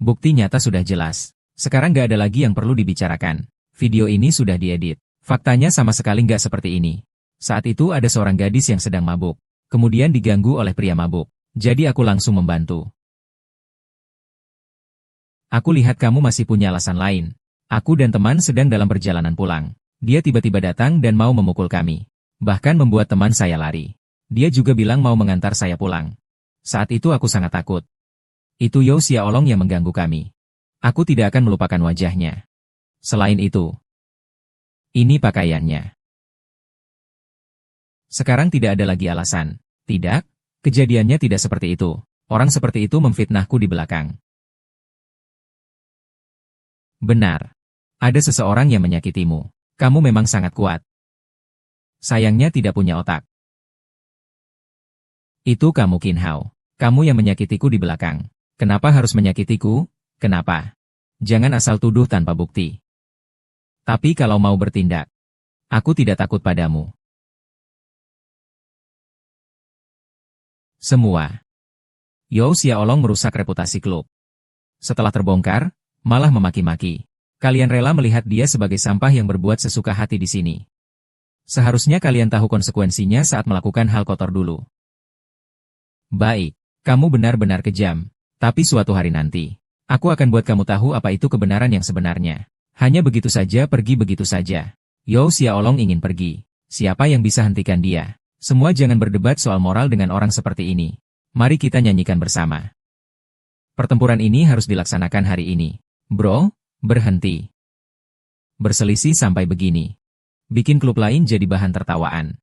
Speaker 1: Bukti nyata sudah jelas. Sekarang gak ada lagi yang perlu dibicarakan. Video ini sudah diedit. Faktanya sama sekali gak seperti ini. Saat itu ada seorang gadis yang sedang mabuk. Kemudian diganggu oleh pria mabuk. Jadi aku langsung membantu. Aku lihat kamu masih punya alasan lain. Aku dan teman sedang dalam perjalanan pulang. Dia tiba-tiba datang dan mau memukul kami. Bahkan membuat teman saya lari. Dia juga bilang mau mengantar saya pulang. Saat itu aku sangat takut. Itu Yao Xiaolong yang mengganggu kami. Aku tidak akan melupakan wajahnya. Selain itu, ini pakaiannya. Sekarang tidak ada lagi alasan. Tidak, kejadiannya tidak seperti itu. Orang seperti itu memfitnahku di belakang. Benar. Ada seseorang yang menyakitimu. Kamu memang sangat kuat. Sayangnya tidak punya otak. Itu kamu Qin Hao. Kamu yang menyakitiku di belakang. Kenapa harus menyakitiku? Kenapa? Jangan asal tuduh tanpa bukti. Tapi kalau mau bertindak, aku tidak takut padamu. Semua. Yao Xiaolong merusak reputasi klub. Setelah terbongkar, malah memaki-maki. Kalian rela melihat dia sebagai sampah yang berbuat sesuka hati di sini. Seharusnya kalian tahu konsekuensinya saat melakukan hal kotor dulu. Baik, kamu benar-benar kejam. Tapi suatu hari nanti, aku akan buat kamu tahu apa itu kebenaran yang sebenarnya. Hanya begitu saja pergi begitu saja. Yao Xiaolong ingin pergi. Siapa yang bisa hentikan dia? Semua jangan berdebat soal moral dengan orang seperti ini. Mari kita nyanyikan bersama. Pertempuran ini harus dilaksanakan hari ini. Bro, berhenti. Berselisih sampai begini. Bikin klub lain jadi bahan tertawaan.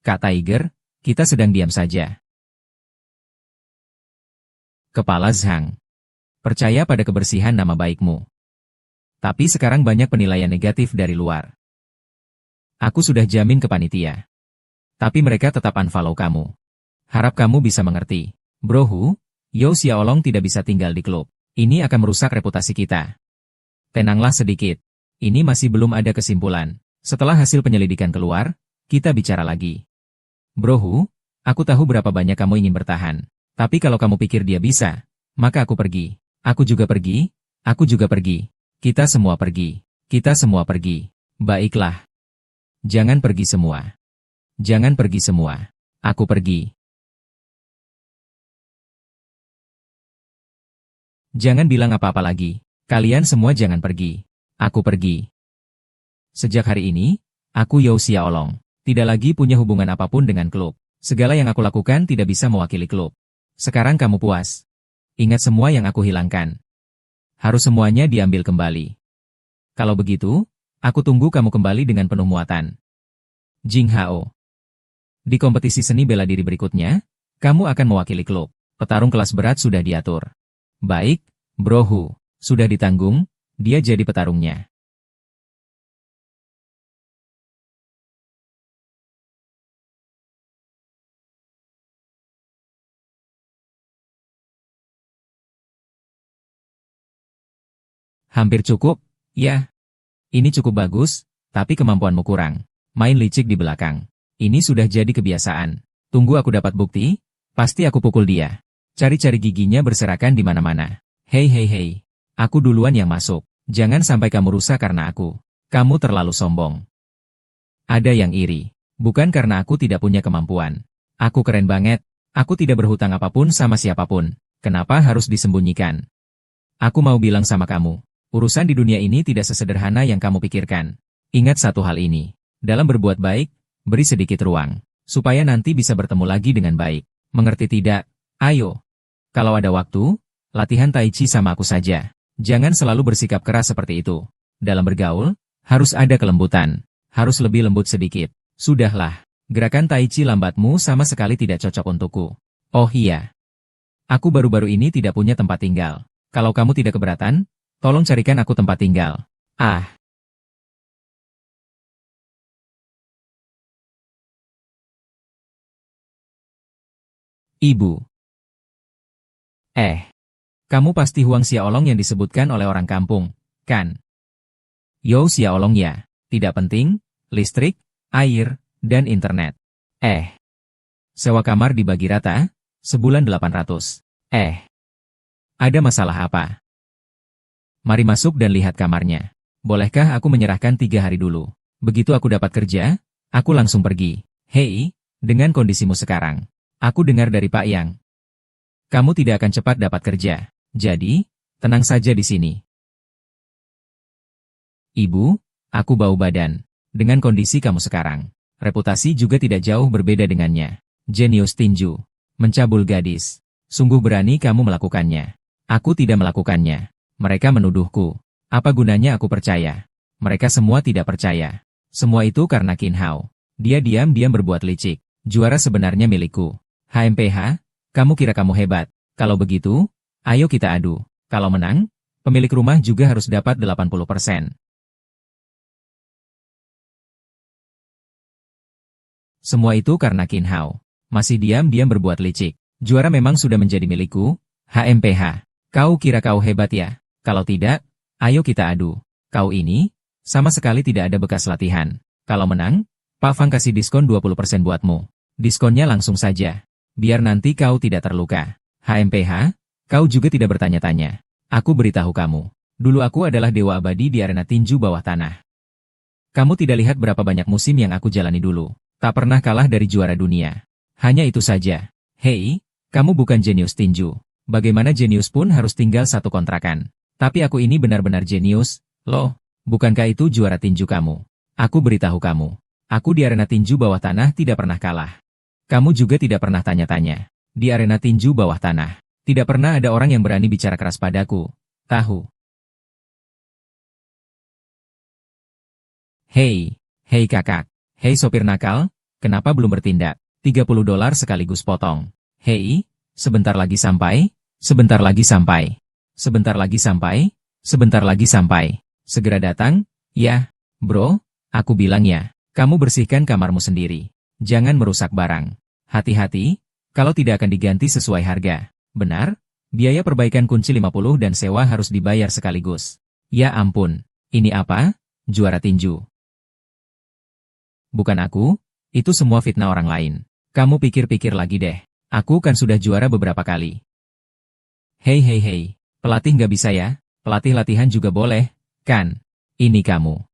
Speaker 1: Kak Tiger, kita sedang diam saja. Kepala Zhang. Percaya pada kebersihan nama baikmu. Tapi sekarang banyak penilaian negatif dari luar. Aku sudah jamin ke panitia. Tapi mereka tetap unfollow kamu. Harap kamu bisa mengerti. Bro Hu, Yao Xiaolong tidak bisa tinggal di klub. Ini akan merusak reputasi kita. Tenanglah sedikit. Ini masih belum ada kesimpulan. Setelah hasil penyelidikan keluar, kita bicara lagi. Bro Hu, aku tahu berapa banyak kamu ingin bertahan. Tapi kalau kamu pikir dia bisa, maka aku pergi. Aku juga pergi. Aku juga pergi. Kita semua pergi. Kita semua pergi. Baiklah. Jangan pergi semua. Jangan pergi semua. Aku pergi. Jangan bilang apa-apa lagi. Kalian semua jangan pergi. Aku pergi. Sejak hari ini, aku Yao Xiaolong. Tidak lagi punya hubungan apapun dengan klub. Segala yang aku lakukan tidak bisa mewakili klub. Sekarang kamu puas. Ingat semua yang aku hilangkan. Harus semuanya diambil kembali. Kalau begitu, aku tunggu kamu kembali dengan penuh muatan. Jing Hao. Di kompetisi seni bela diri berikutnya, kamu akan mewakili klub. Petarung kelas berat sudah diatur. Baik, Bro Hu. Sudah ditanggung, dia jadi petarungnya. Hampir cukup, ya. Ini cukup bagus, tapi kemampuanmu kurang. Main licik di belakang. Ini sudah jadi kebiasaan. Tunggu aku dapat bukti, pasti aku pukul dia. Cari-cari giginya berserakan di mana-mana. Hei hei hei. Aku duluan yang masuk. Jangan sampai kamu rusak karena aku. Kamu terlalu sombong. Ada yang iri. Bukan karena aku tidak punya kemampuan. Aku keren banget. Aku tidak berhutang apapun sama siapapun. Kenapa harus disembunyikan? Aku mau bilang sama kamu. Urusan di dunia ini tidak sesederhana yang kamu pikirkan. Ingat satu hal ini. Dalam berbuat baik, beri sedikit ruang. Supaya nanti bisa bertemu lagi dengan baik. Mengerti tidak? Ayo. Kalau ada waktu, latihan Tai Chi sama aku saja. Jangan selalu bersikap keras seperti itu. Dalam bergaul, harus ada kelembutan. Harus lebih lembut sedikit. Sudahlah. Gerakan Tai Chi lambatmu sama sekali tidak cocok untukku. Oh iya. Aku baru-baru ini tidak punya tempat tinggal. Kalau kamu tidak keberatan, tolong carikan aku tempat tinggal. Ah. Ibu. Kamu pasti Huang Xiaolong yang disebutkan oleh orang kampung, kan? Yao Xiaolong ya. Tidak penting, listrik, air, dan internet. Sewa kamar dibagi rata, sebulan 800. Ada masalah apa? Mari masuk dan lihat kamarnya. Bolehkah aku menyerahkan 3 hari dulu? Begitu aku dapat kerja, aku langsung pergi. Hei, dengan kondisimu sekarang. Aku dengar dari Pak Yang. Kamu tidak akan cepat dapat kerja. Jadi, tenang saja di sini. Ibu, aku bau badan. Dengan kondisi kamu sekarang, reputasi juga tidak jauh berbeda dengannya. Jenius tinju. Mencabul gadis. Sungguh berani kamu melakukannya. Aku tidak melakukannya. Mereka menuduhku. Apa gunanya aku percaya? Mereka semua tidak percaya. Semua itu karena Qin Hao. Dia diam-diam berbuat licik. Juara sebenarnya milikku. HMPH, kamu kira kamu hebat. Kalau begitu, ayo kita adu. Kalau menang, pemilik rumah juga harus dapat 80%. Semua itu karena Qin Hao. Masih diam-diam berbuat licik. Juara memang sudah menjadi milikku. HMPH, kau kira kau hebat ya? Kalau tidak, ayo kita adu. Kau ini, Sama sekali tidak ada bekas latihan. Kalau menang, Pak Fang kasih diskon 20% buatmu. Diskonnya langsung saja. Biar nanti kau tidak terluka. HMPH, kau juga tidak bertanya-tanya. Aku beritahu kamu. Dulu aku adalah dewa abadi di arena tinju bawah tanah. Kamu tidak lihat berapa banyak musim yang aku jalani dulu. Tak pernah kalah dari juara dunia. Hanya itu saja. Hei, kamu bukan jenius tinju. Bagaimana jenius pun harus tinggal satu kontrakan. Tapi aku ini benar-benar jenius, loh. Bukankah itu juara tinju kamu? Aku beritahu kamu. Aku di arena tinju bawah tanah tidak pernah kalah. Kamu juga tidak pernah tanya-tanya. Di arena tinju bawah tanah, tidak pernah ada orang yang berani bicara keras padaku. Tahu? Hei, hei kakak. Hei sopir nakal, kenapa belum bertindak? $30 sekaligus potong. Hei, sebentar lagi sampai, sebentar lagi sampai, sebentar lagi sampai, sebentar lagi sampai. Segera datang, ya, bro, aku bilang ya, kamu bersihkan kamarmu sendiri. Jangan merusak barang. Hati-hati, kalau tidak akan diganti sesuai harga. Benar? Biaya perbaikan kunci 50 dan sewa harus dibayar sekaligus. Ya ampun, ini apa? Juara tinju. Bukan aku, itu semua fitnah orang lain. Kamu pikir-pikir lagi deh. Aku kan sudah juara beberapa kali. Hei hei hei, pelatih nggak bisa ya? Pelatih latihan juga boleh, kan? Ini kamu.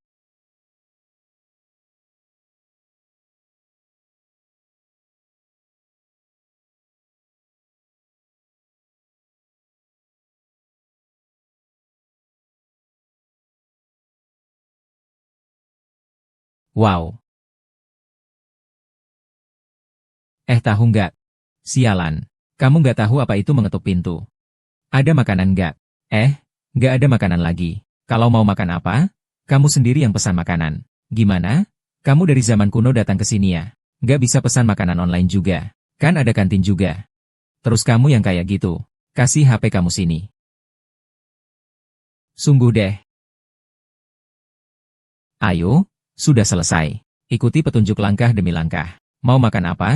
Speaker 1: Wow. Tahu nggak? Sialan. Kamu nggak tahu apa itu mengetuk pintu. Ada makanan nggak? Nggak ada makanan lagi. Kalau mau makan apa? Kamu sendiri yang pesan makanan. Gimana? Kamu dari zaman kuno datang ke sini ya? Nggak bisa pesan makanan online juga. Kan ada kantin juga. Terus kamu yang kayak gitu. Kasih HP kamu sini. Sungguh deh. Ayo, sudah selesai. Ikuti petunjuk langkah demi langkah. Mau makan apa?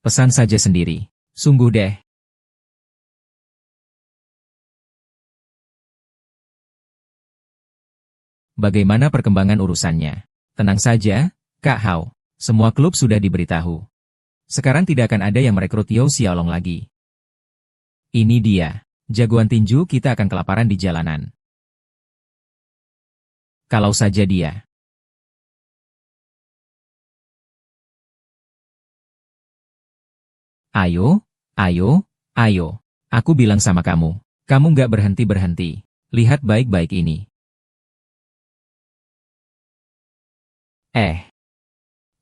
Speaker 1: Pesan saja sendiri. Sungguh deh. Bagaimana perkembangan urusannya? Tenang saja, Kak Hao. Semua klub sudah diberitahu. Sekarang tidak akan ada yang merekrut Yao Xiaolong lagi. Ini dia. Jagoan tinju kita akan kelaparan di jalanan. Kalau saja dia. Ayo, ayo, ayo. Aku bilang sama kamu. Kamu nggak berhenti-berhenti. Lihat baik-baik ini.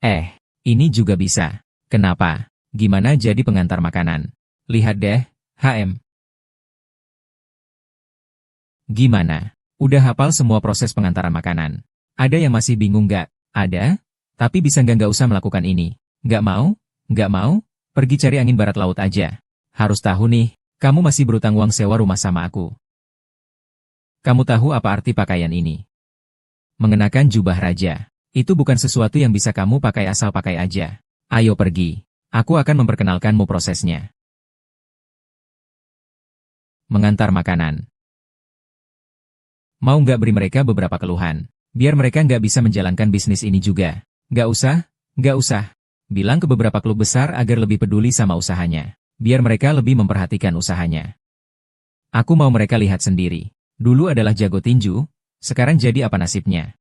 Speaker 1: Eh, ini juga bisa. Kenapa? Gimana jadi pengantar makanan? Lihat deh, HM. Gimana? Udah hafal semua proses pengantaran makanan? Ada yang masih bingung nggak? Ada? Tapi bisa nggak usah melakukan ini? Nggak mau? Nggak mau? Pergi cari angin barat laut aja. Harus tahu nih, kamu masih berutang uang sewa rumah sama aku. Kamu tahu apa arti pakaian ini? Mengenakan jubah raja. Itu bukan sesuatu yang bisa kamu pakai asal pakai aja. Ayo pergi. Aku akan memperkenalkanmu prosesnya. Mengantar makanan. Mau nggak beri mereka beberapa keluhan? Biar mereka nggak bisa menjalankan bisnis ini juga. Nggak usah, nggak usah. Bilang ke beberapa klub besar agar lebih peduli sama usahanya. Biar mereka lebih memperhatikan usahanya. Aku mau mereka lihat sendiri. Dulu adalah jago tinju, sekarang jadi apa nasibnya?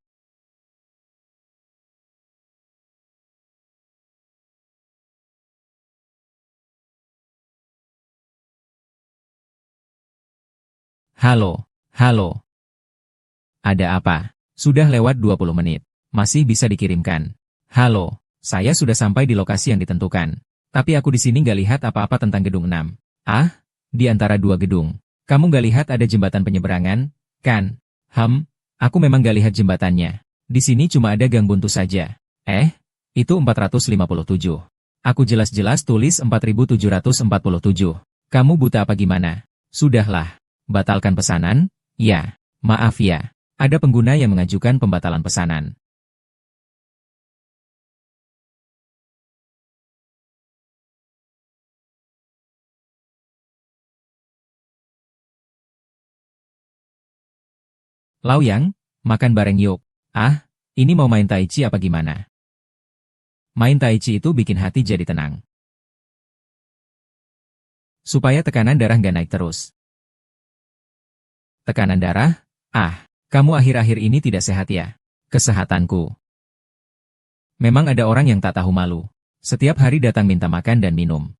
Speaker 1: Halo, halo. Ada apa? Sudah lewat 20 menit. Masih bisa dikirimkan. Halo, saya sudah sampai di lokasi yang ditentukan. Tapi aku di sini nggak lihat apa-apa tentang gedung 6. Ah, di antara dua gedung. Kamu nggak lihat ada jembatan penyeberangan, kan? Aku memang nggak lihat jembatannya. Di sini cuma ada gang buntu saja. Itu 457. Aku jelas-jelas tulis 4747. Kamu buta apa gimana? Sudahlah. Batalkan pesanan? Ya. Maaf ya. Ada pengguna yang mengajukan pembatalan pesanan. Lauyang, makan bareng yuk. Ah, ini mau main tai chi apa gimana? Main tai chi itu bikin hati jadi tenang. Supaya tekanan darah nggak naik terus. Tekanan darah? Ah, kamu akhir-akhir ini tidak sehat ya? Kesehatanku. Memang ada orang yang tak tahu malu. Setiap hari datang minta makan dan minum.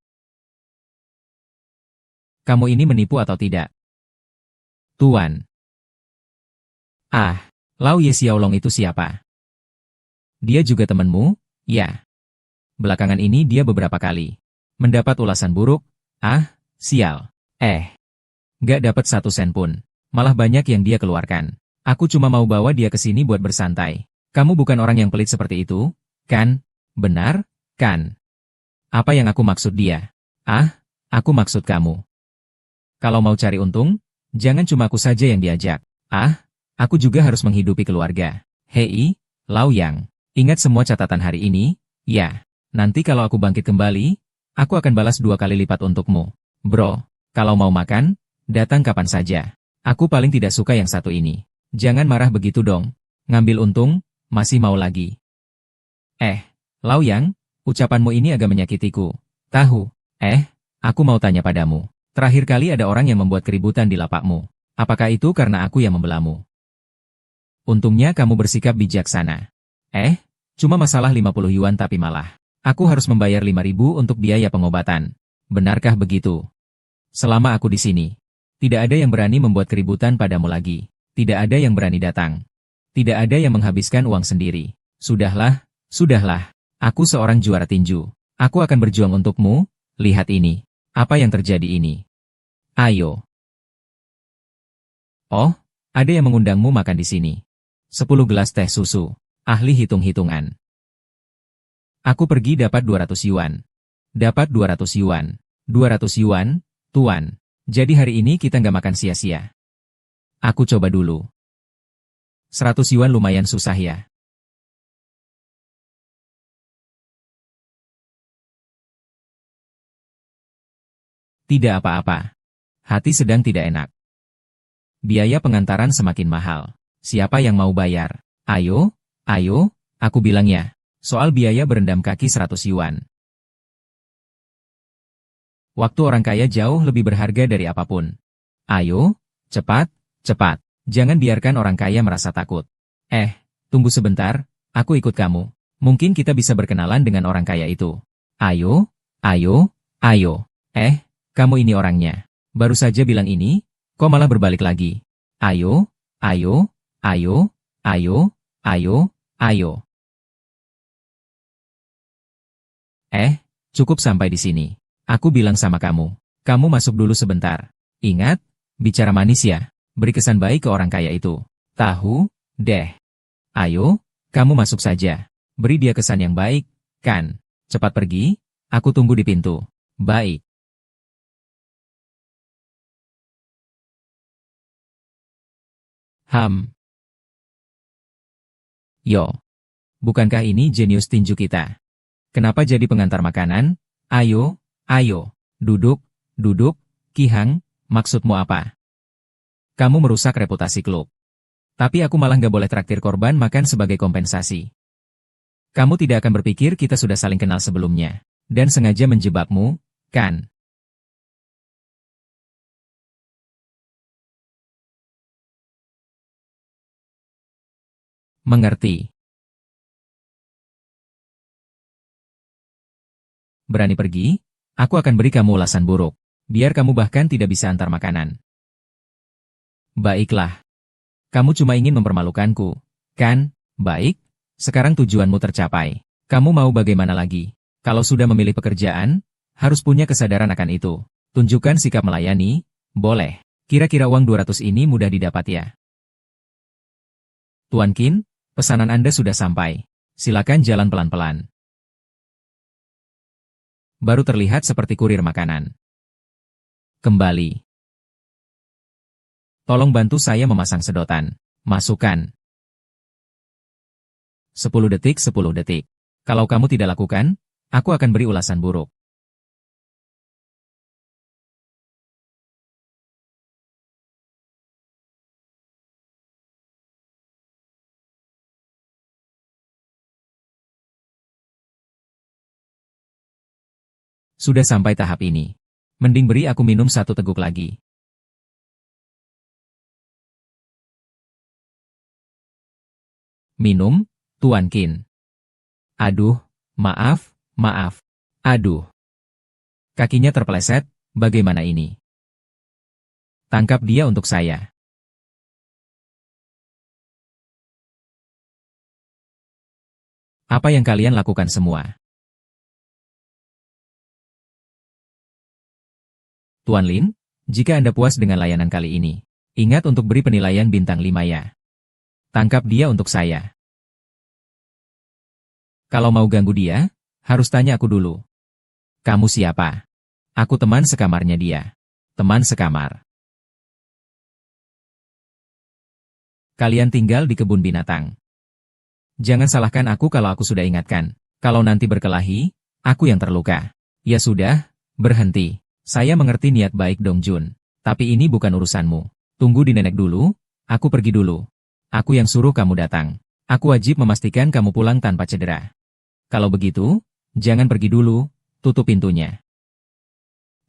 Speaker 1: Kamu ini menipu atau tidak? Tuan. Ah, Lau Ye Xiaolong itu siapa? Dia juga temanmu? Ya. Belakangan ini dia beberapa kali mendapat ulasan buruk. Ah, sial. Gak dapat 1 sen pun. Malah banyak yang dia keluarkan. Aku cuma mau bawa dia ke sini buat bersantai. Kamu bukan orang yang pelit seperti itu, kan? Benar, kan? Apa yang aku maksud dia? Ah, aku maksud kamu. Kalau mau cari untung, jangan cuma aku saja yang diajak. Ah, aku juga harus menghidupi keluarga. Hei, Lau Yang. Ingat semua catatan hari ini, ya. Nanti kalau aku bangkit kembali, aku akan balas 2 kali lipat untukmu. Bro, kalau mau makan, datang kapan saja. Aku paling tidak suka yang satu ini. Jangan marah begitu dong. Ngambil untung, masih mau lagi. Lau Yang, ucapanmu ini agak menyakitiku. Tahu, aku mau tanya padamu. Terakhir kali ada orang yang membuat keributan di lapakmu. Apakah itu karena aku yang membelamu? Untungnya kamu bersikap bijaksana. Cuma masalah 50 yuan tapi malah. Aku harus membayar 5.000 untuk biaya pengobatan. Benarkah begitu? Selama aku di sini, tidak ada yang berani membuat keributan padamu lagi. Tidak ada yang berani datang. Tidak ada yang menghabiskan uang sendiri. Sudahlah, sudahlah. Aku seorang juara tinju. Aku akan berjuang untukmu. Lihat ini. Apa yang terjadi ini? Ayo. Oh, ada yang mengundangmu makan di sini. 10 gelas teh susu. Ahli hitung-hitungan. Aku pergi dapat 200 yuan. Dapat 200 yuan. 200 yuan, tuan. Jadi hari ini kita nggak makan sia-sia. Aku coba dulu. 100 yuan lumayan susah ya. Tidak apa-apa. Hati sedang tidak enak. Biaya pengantaran semakin mahal. Siapa yang mau bayar? Ayo, ayo, aku bilang ya. Soal biaya berendam kaki 100 yuan. Waktu orang kaya jauh lebih berharga dari apapun. Ayo, cepat, cepat. Jangan biarkan orang kaya merasa takut. Tunggu sebentar, aku ikut kamu. Mungkin kita bisa berkenalan dengan orang kaya itu. Ayo, ayo, ayo. Kamu ini orangnya. Baru saja bilang ini, kok malah berbalik lagi? Ayo, ayo, ayo, ayo, ayo, ayo. Cukup sampai di sini. Aku bilang sama kamu. Kamu masuk dulu sebentar. Ingat, bicara manis ya. Beri kesan baik ke orang kaya itu. Tahu, deh. Ayo, kamu masuk saja. Beri dia kesan yang baik, kan? Cepat pergi, aku tunggu di pintu. Baik. Yo. Bukankah ini jenius tinju kita? Kenapa jadi pengantar makanan? Ayo, ayo. Duduk, duduk. Kihang, maksudmu apa? Kamu merusak reputasi klub. Tapi aku malah nggak boleh traktir korban makan sebagai kompensasi. Kamu tidak akan berpikir kita sudah saling kenal sebelumnya. Dan sengaja menjebakmu, kan? Mengerti. Berani pergi? Aku akan beri kamu ulasan buruk. Biar kamu bahkan tidak bisa antar makanan. Baiklah. Kamu cuma ingin mempermalukanku, kan? Baik, sekarang tujuanmu tercapai. Kamu mau bagaimana lagi? Kalau sudah memilih pekerjaan, harus punya kesadaran akan itu. Tunjukkan sikap melayani, boleh. Kira-kira uang 200 ini mudah didapat ya? Tuan Qin, pesanan Anda sudah sampai. Silakan jalan pelan-pelan. Baru terlihat seperti kurir makanan. Kembali. Tolong bantu saya memasang sedotan. Masukkan. 10 detik 10 detik. Kalau kamu tidak lakukan, aku akan beri ulasan buruk. Sudah sampai tahap ini. Mending beri aku minum satu teguk lagi. Minum, Tuan Qin. Aduh, maaf, maaf. Aduh. Kakinya terpeleset, bagaimana ini? Tangkap dia untuk saya. Apa yang kalian lakukan semua? Tuan Lin, jika Anda puas dengan layanan kali ini, ingat untuk beri penilaian bintang 5 ya. Tangkap dia untuk saya. Kalau mau ganggu dia, harus tanya aku dulu. Kamu siapa? Aku teman sekamarnya dia. Teman sekamar. Kalian tinggal di kebun binatang. Jangan salahkan aku kalau aku sudah ingatkan. Kalau nanti berkelahi, aku yang terluka. Ya sudah, berhenti. Saya mengerti niat baik Dong Jun. Tapi ini bukan urusanmu. Tunggu di nenek dulu, aku pergi dulu. Aku yang suruh kamu datang. Aku wajib memastikan kamu pulang tanpa cedera. Kalau begitu, jangan pergi dulu, tutup pintunya.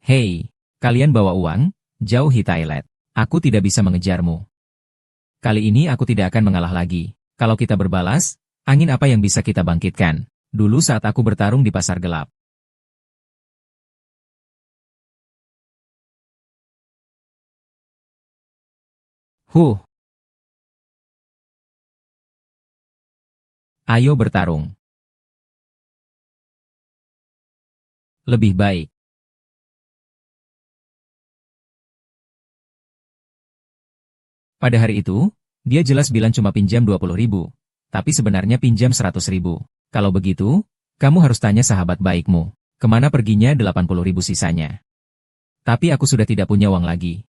Speaker 1: Hei, kalian bawa uang, jauhi toilet. Aku tidak bisa mengejarmu. Kali ini aku tidak akan mengalah lagi. Kalau kita berbalas, angin apa yang bisa kita bangkitkan? Dulu saat aku bertarung di pasar gelap. Huh, ayo bertarung. Lebih baik. Pada hari itu, dia jelas bilang cuma pinjam 20.000. Tapi sebenarnya pinjam 100.000. Kalau begitu, kamu harus tanya sahabat baikmu. Kemana perginya 80.000 sisanya? Tapi aku sudah tidak punya uang lagi.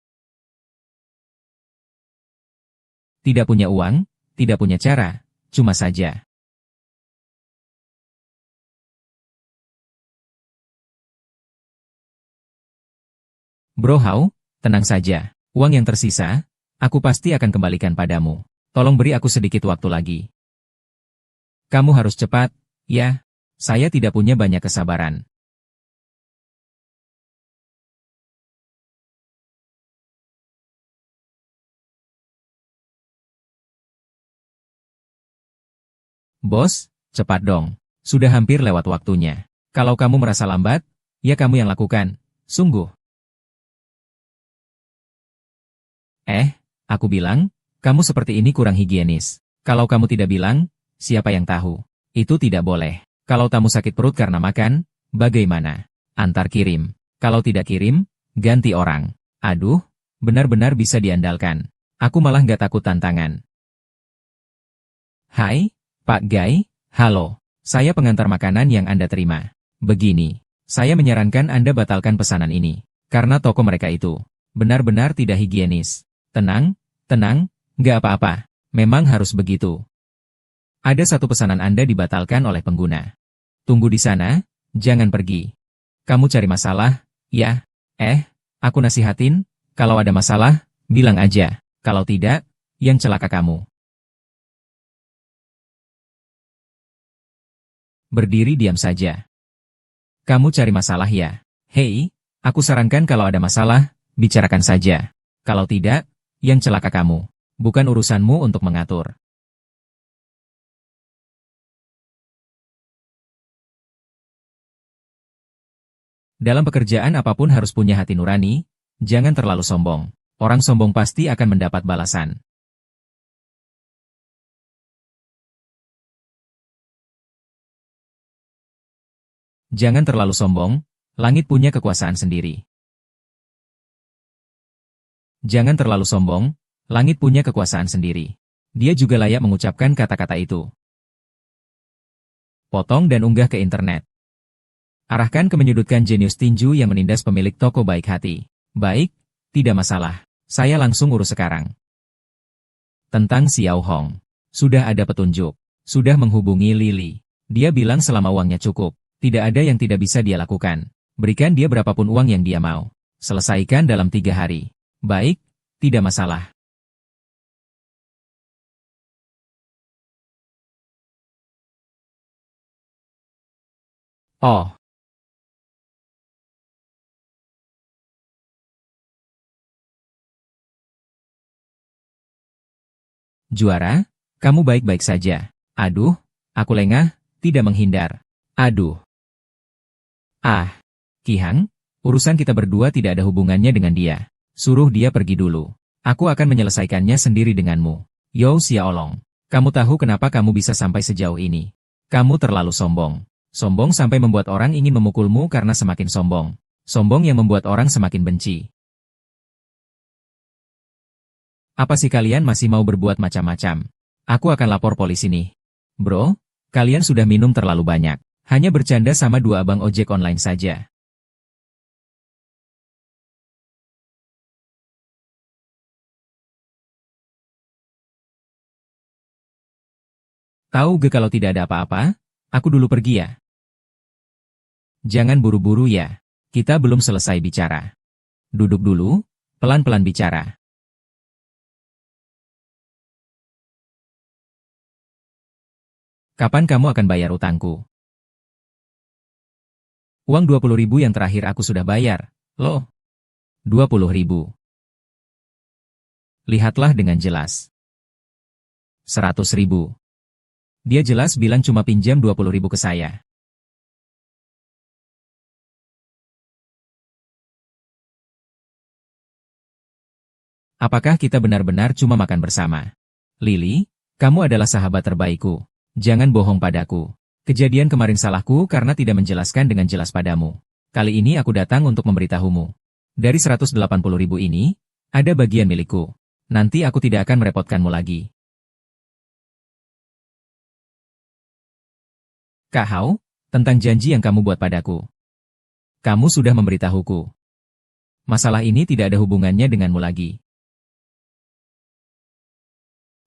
Speaker 1: Tidak punya uang, tidak punya cara, cuma saja. Bro Hao, tenang saja. Uang yang tersisa, aku pasti akan kembalikan padamu. Tolong beri aku sedikit waktu lagi. Kamu harus cepat, ya. Saya tidak punya banyak kesabaran. Bos, cepat dong. Sudah hampir lewat waktunya. Kalau kamu merasa lambat, ya kamu yang lakukan. Sungguh. Aku bilang, kamu seperti ini kurang higienis. Kalau kamu tidak bilang, siapa yang tahu? Itu tidak boleh. Kalau tamu sakit perut karena makan, bagaimana? Antar kirim. Kalau tidak kirim, ganti orang. Aduh, benar-benar bisa diandalkan. Aku malah nggak takut tantangan. Hai, Pak Gai, halo. Saya pengantar makanan yang Anda terima. Begini, saya menyarankan Anda batalkan pesanan ini. Karena toko mereka itu benar-benar tidak higienis. Tenang, tenang, nggak apa-apa. Memang harus begitu. Ada satu pesanan Anda dibatalkan oleh pengguna. Tunggu di sana, jangan pergi. Kamu cari masalah, ya? Aku nasihatin, kalau ada masalah, bilang aja. Kalau tidak, yang celaka kamu. Berdiri diam saja. Kamu cari masalah ya? Hei, aku sarankan kalau ada masalah, bicarakan saja. Kalau tidak, yang celaka kamu. Bukan urusanmu untuk mengatur. Dalam pekerjaan apapun harus punya hati nurani, jangan terlalu sombong. Orang sombong pasti akan mendapat balasan. Jangan terlalu sombong, langit punya kekuasaan sendiri. Jangan terlalu sombong, langit punya kekuasaan sendiri. Dia juga layak mengucapkan kata-kata itu. Potong dan unggah ke internet. Arahkan ke menyudutkan jenius tinju yang menindas pemilik toko baik hati. Baik, tidak masalah. Saya langsung urus sekarang. Tentang Xiao Hong. Sudah ada petunjuk. Sudah menghubungi Lily. Dia bilang selama uangnya cukup, tidak ada yang tidak bisa dia lakukan. Berikan dia berapapun uang yang dia mau. Selesaikan dalam 3 hari. Baik, tidak masalah. Oh, Juara, kamu baik-baik saja. Aduh, aku lengah, tidak menghindar. Aduh. Ah, Qihang, urusan kita berdua tidak ada hubungannya dengan dia. Suruh dia pergi dulu. Aku akan menyelesaikannya sendiri denganmu. Yo Xiaolong, kamu tahu kenapa kamu bisa sampai sejauh ini? Kamu terlalu sombong. Sombong sampai membuat orang ingin memukulmu karena semakin sombong. Sombong yang membuat orang semakin benci. Apa sih kalian masih mau berbuat macam-macam? Aku akan lapor polisi nih. Bro, kalian sudah minum terlalu banyak. Hanya bercanda sama dua abang ojek online saja. Tahu ge kalau tidak ada apa-apa? Aku dulu pergi ya. Jangan buru-buru ya. Kita belum selesai bicara. Duduk dulu, pelan-pelan bicara. Kapan kamu akan bayar utangku? Uang 20.000 yang terakhir aku sudah bayar. Loh, 20.000. Lihatlah dengan jelas. 100.000. Dia jelas bilang cuma pinjam 20.000 ke saya. Apakah kita benar-benar cuma makan bersama? Lily, kamu adalah sahabat terbaikku. Jangan bohong padaku. Kejadian kemarin salahku karena tidak menjelaskan dengan jelas padamu. Kali ini aku datang untuk memberitahumu. Dari 180.000 ini, ada bagian milikku. Nanti aku tidak akan merepotkanmu lagi. Kak Hao, tentang janji yang kamu buat padaku. Kamu sudah memberitahuku. Masalah ini tidak ada hubungannya denganmu lagi.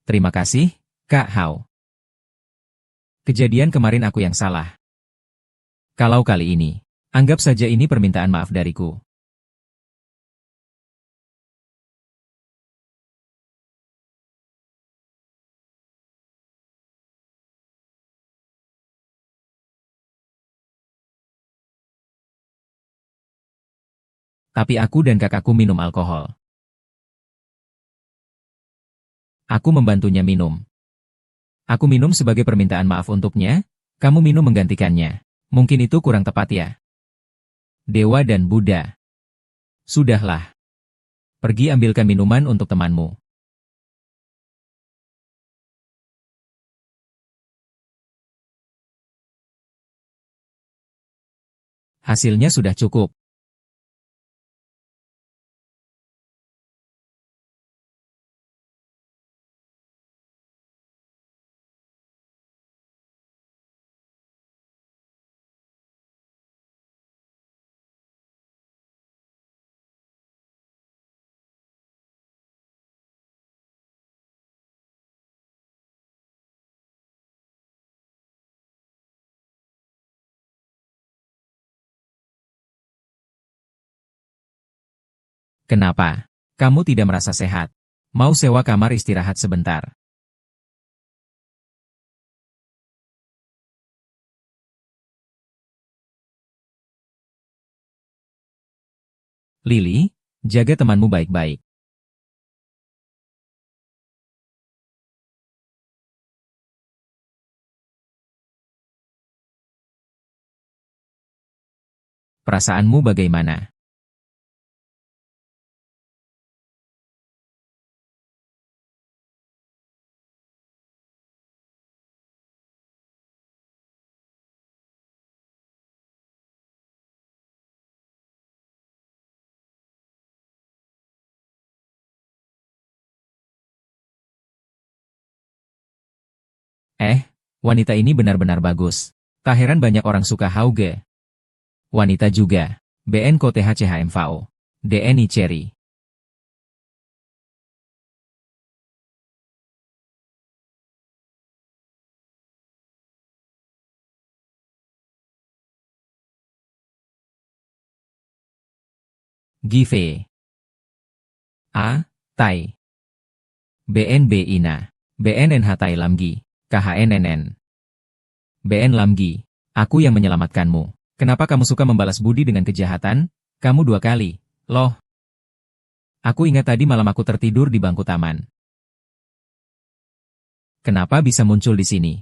Speaker 1: Terima kasih, Kak Hao. Kejadian kemarin aku yang salah. Kalau kali ini, anggap saja ini permintaan maaf dariku. Tapi aku dan kakakku minum alkohol. Aku membantunya minum. Aku minum sebagai permintaan maaf untuknya, kamu minum menggantikannya. Mungkin itu kurang tepat ya. Dewa dan Buddha. Sudahlah. Pergi ambilkan minuman untuk temanmu. Hasilnya sudah cukup. Kenapa? Kamu tidak merasa sehat? Mau sewa kamar istirahat sebentar? Lily, jaga temanmu baik-baik. Perasaanmu bagaimana? Wanita ini benar-benar bagus. Tak heran banyak orang suka Hauge. Wanita juga. BN KOTHCHMVO. DNI Cherry. Give. A. Tai. BNB Ina. BNNH Tai Lamgi. KHNNN. BN Lamgi. Aku yang menyelamatkanmu. Kenapa kamu suka membalas budi dengan kejahatan? Kamu 2 kali. Loh. Aku ingat tadi malam aku tertidur di bangku taman. Kenapa bisa muncul di sini?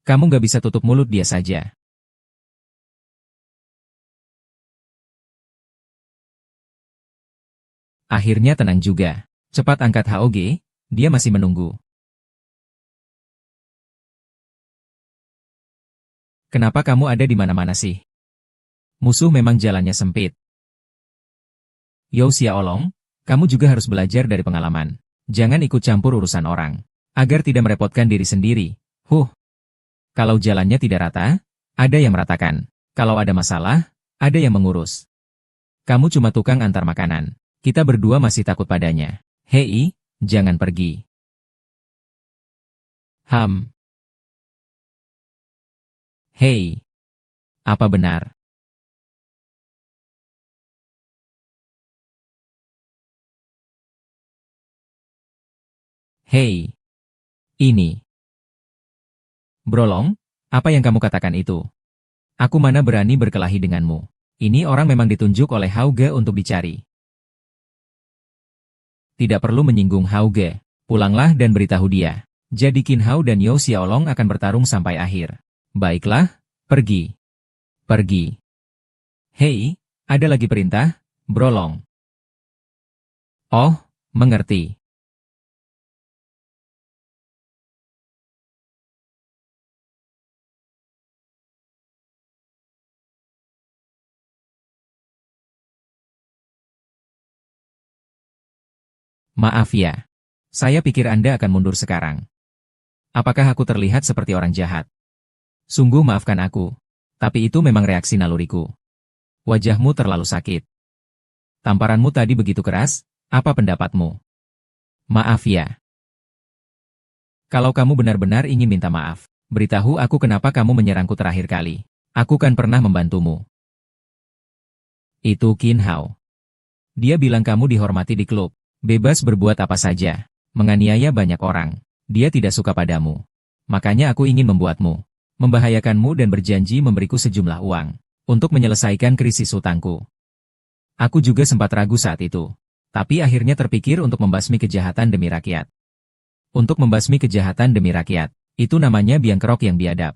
Speaker 1: Kamu gak bisa tutup mulut dia saja. Akhirnya tenang juga. Cepat angkat HOG, dia masih menunggu. Kenapa kamu ada di mana-mana sih? Musuh memang jalannya sempit. Yo Xiaolong, kamu juga harus belajar dari pengalaman. Jangan ikut campur urusan orang. Agar tidak merepotkan diri sendiri. Kalau jalannya tidak rata, ada yang meratakan. Kalau ada masalah, ada yang mengurus. Kamu cuma tukang antar makanan. Kita berdua masih takut padanya. Hei, jangan pergi. Hei, apa benar? Hei, ini. Brolong, apa yang kamu katakan itu? Aku mana berani berkelahi denganmu. Ini orang memang ditunjuk oleh Hauge untuk dicari. Tidak perlu menyinggung Hauge. Pulanglah dan beritahu dia. Jadi Qin Hao dan Yo Xiaolong akan bertarung sampai akhir. Baiklah, pergi. Pergi. Hei, ada lagi perintah, Brolong. Oh, mengerti. Maaf ya. Saya pikir Anda akan mundur sekarang. Apakah aku terlihat seperti orang jahat? Sungguh maafkan aku. Tapi itu memang reaksi naluriku. Wajahmu terlalu sakit. Tamparanmu tadi begitu keras, apa pendapatmu? Maaf ya. Kalau kamu benar-benar ingin minta maaf, beritahu aku kenapa kamu menyerangku terakhir kali. Aku kan pernah membantumu. Itu Qin Hao. Dia bilang kamu dihormati di klub. Bebas berbuat apa saja. Menganiaya banyak orang. Dia tidak suka padamu. Makanya aku ingin membuatmu. Membahayakanmu dan berjanji memberiku sejumlah uang. Untuk menyelesaikan krisis hutangku. Aku juga sempat ragu saat itu. Tapi akhirnya terpikir untuk membasmi kejahatan demi rakyat. Untuk membasmi kejahatan demi rakyat. Itu namanya biang kerok yang biadab.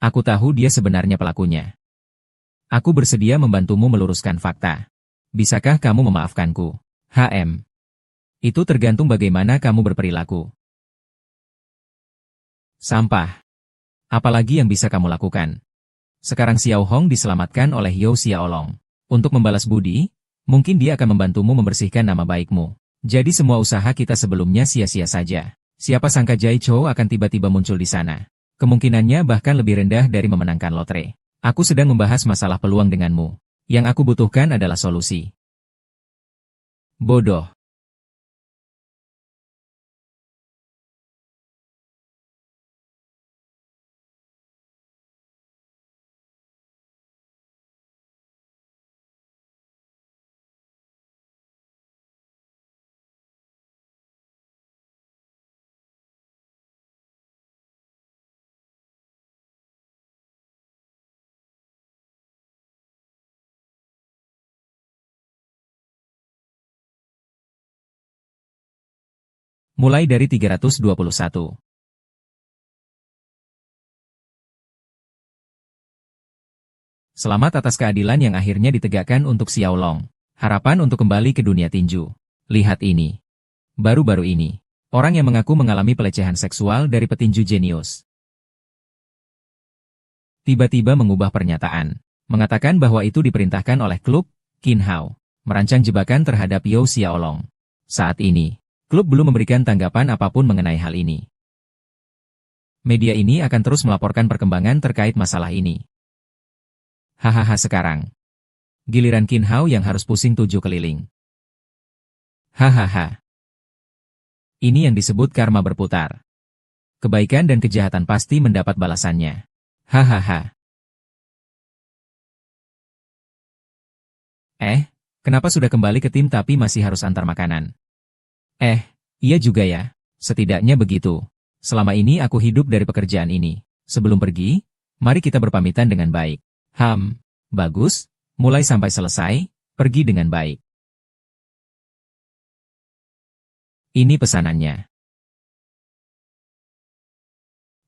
Speaker 1: Aku tahu dia sebenarnya pelakunya. Aku bersedia membantumu meluruskan fakta. Bisakah kamu memaafkanku? Itu tergantung bagaimana kamu berperilaku. Sampah. Apalagi yang bisa kamu lakukan? Sekarang Xiao Hong diselamatkan oleh Yo Xiaolong. Untuk membalas budi, mungkin dia akan membantumu membersihkan nama baikmu. Jadi semua usaha kita sebelumnya sia-sia saja. Siapa sangka Jai Chou akan tiba-tiba muncul di sana. Kemungkinannya bahkan lebih rendah dari memenangkan lotre. Aku sedang membahas masalah peluang denganmu. Yang aku butuhkan adalah solusi. Bodoh. Mulai dari 321. Selamat atas keadilan yang akhirnya ditegakkan untuk Xiao Long. Harapan untuk kembali ke dunia tinju. Lihat ini. Baru-baru ini, orang yang mengaku mengalami pelecehan seksual dari petinju jenius. Tiba-tiba mengubah pernyataan. Mengatakan bahwa itu diperintahkan oleh klub, Qin Hao. Merancang jebakan terhadap Yo Xiaolong. Saat ini, klub belum memberikan tanggapan apapun mengenai hal ini. Media ini akan terus melaporkan perkembangan terkait masalah ini. Hahaha sekarang. Giliran Qin Hao yang harus pusing 7 keliling. Hahaha. Ini yang disebut karma berputar. Kebaikan dan kejahatan pasti mendapat balasannya. Hahaha. Kenapa sudah kembali ke tim tapi masih harus antar makanan? Iya juga ya. Setidaknya begitu. Selama ini aku hidup dari pekerjaan ini. Sebelum pergi, mari kita berpamitan dengan baik. Bagus. Mulai sampai selesai, pergi dengan baik. Ini pesanannya.